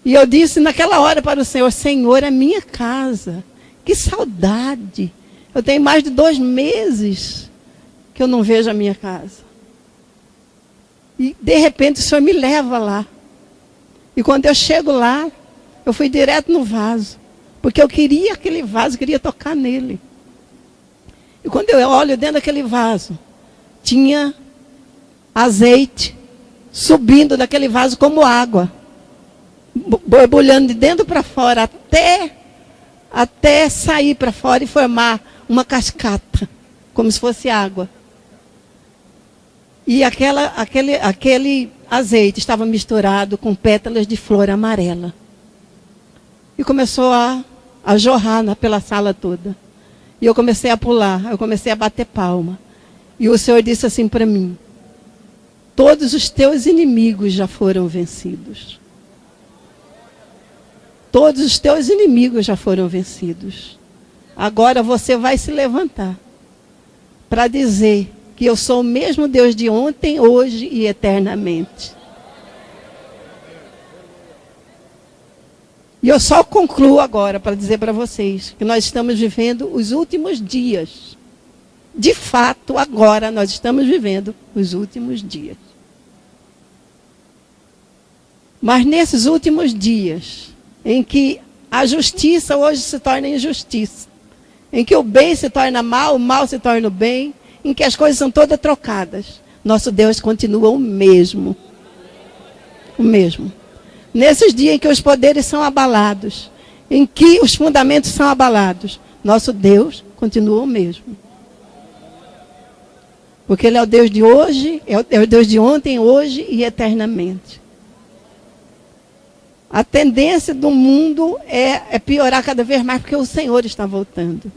E eu disse naquela hora para o Senhor, Senhor, é minha casa. Que saudade. Eu tenho mais de 2 meses que eu não vejo a minha casa. E de repente o Senhor me leva lá. E quando eu chego lá, eu fui direto no vaso. Porque eu queria aquele vaso, queria tocar nele. E quando eu olho dentro daquele vaso, tinha azeite subindo daquele vaso como água. Borbulhando de dentro para fora, até sair para fora e formar uma cascata, como se fosse água. E aquele azeite estava misturado com pétalas de flor amarela. E começou a jorrar pela sala toda. E eu comecei a pular, eu comecei a bater palma. E o Senhor disse assim para mim, todos os teus inimigos já foram vencidos. Todos os teus inimigos já foram vencidos. Agora você vai se levantar para dizer que eu sou o mesmo Deus de ontem, hoje e eternamente. E eu só concluo agora para dizer para vocês que nós estamos vivendo os últimos dias. De fato, agora nós estamos vivendo os últimos dias. Mas nesses últimos dias, em que a justiça hoje se torna injustiça, em que o bem se torna mal, o mal se torna o bem, em que as coisas são todas trocadas, nosso Deus continua o mesmo. O mesmo. Nesses dias em que os poderes são abalados, em que os fundamentos são abalados, nosso Deus continua o mesmo. Porque Ele é o Deus de hoje, é o Deus de ontem, hoje e eternamente. A tendência do mundo é piorar cada vez mais, porque o Senhor está voltando.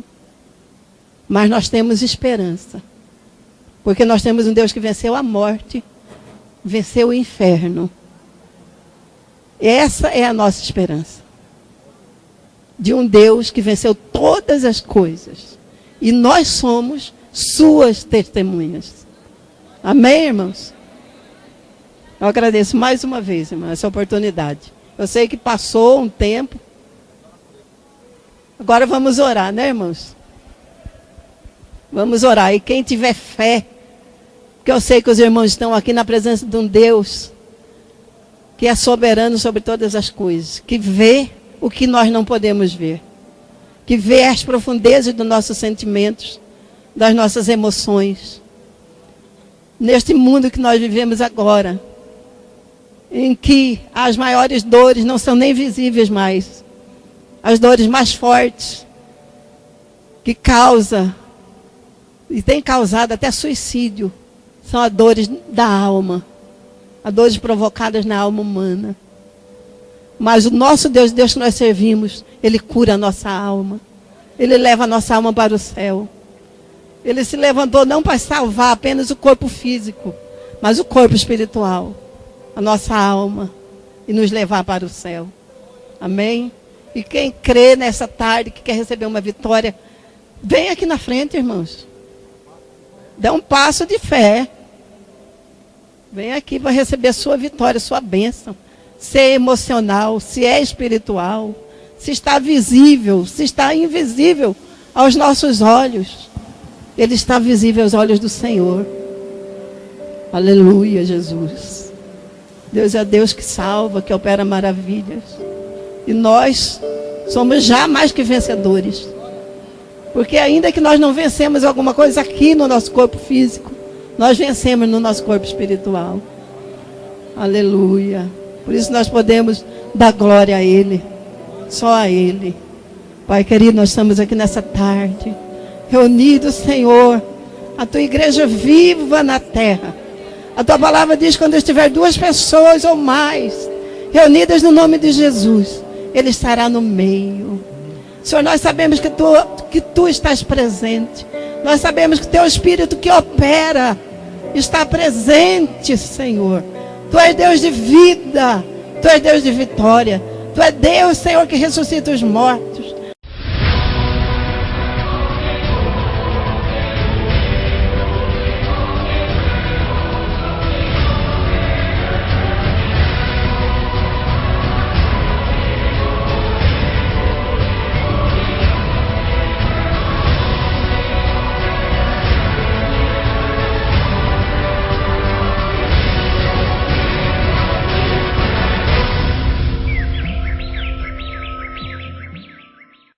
Mas nós temos esperança. Porque nós temos um Deus que venceu a morte, venceu o inferno. Essa é a nossa esperança. De um Deus que venceu todas as coisas. E nós somos suas testemunhas. Amém, irmãos? Eu agradeço mais uma vez, irmão, essa oportunidade. Eu sei que passou um tempo. Agora vamos orar, né, irmãos? Vamos orar. E quem tiver fé, porque eu sei que os irmãos estão aqui na presença de um Deus que é soberano sobre todas as coisas, que vê o que nós não podemos ver, que vê as profundezas dos nossos sentimentos, das nossas emoções. Neste mundo que nós vivemos agora, em que as maiores dores não são nem visíveis mais, as dores mais fortes, que causa, e tem causado até suicídio, são as dores da alma, as dores provocadas na alma humana. Mas o nosso Deus, Deus que nós servimos, Ele cura a nossa alma, Ele leva a nossa alma para o céu. Ele se levantou não para salvar apenas o corpo físico, mas o corpo espiritual, a nossa alma, e nos levar para o céu. Amém? E quem crê nessa tarde, que quer receber uma vitória, vem aqui na frente, irmãos. Dê um passo de fé. Vem aqui para receber a sua vitória, a sua bênção. Se é emocional, se é espiritual, se está visível, se está invisível aos nossos olhos. Ele está visível aos olhos do Senhor. Aleluia, Jesus. Deus é Deus que salva, que opera maravilhas. E nós somos já mais que vencedores. Porque ainda que nós não vencemos alguma coisa aqui no nosso corpo físico, nós vencemos no nosso corpo espiritual. Aleluia. Por isso nós podemos dar glória a Ele. Só a Ele. Pai querido, nós estamos aqui nessa tarde, reunidos, Senhor, a Tua igreja viva na terra. A Tua palavra diz, quando estiver 2 pessoas ou mais reunidas no nome de Jesus, Ele estará no meio. Senhor, nós sabemos que Tu estás presente. Nós sabemos que Teu Espírito que opera está presente, Senhor. Tu és Deus de vida. Tu és Deus de vitória. Tu és Deus, Senhor, que ressuscita os mortos.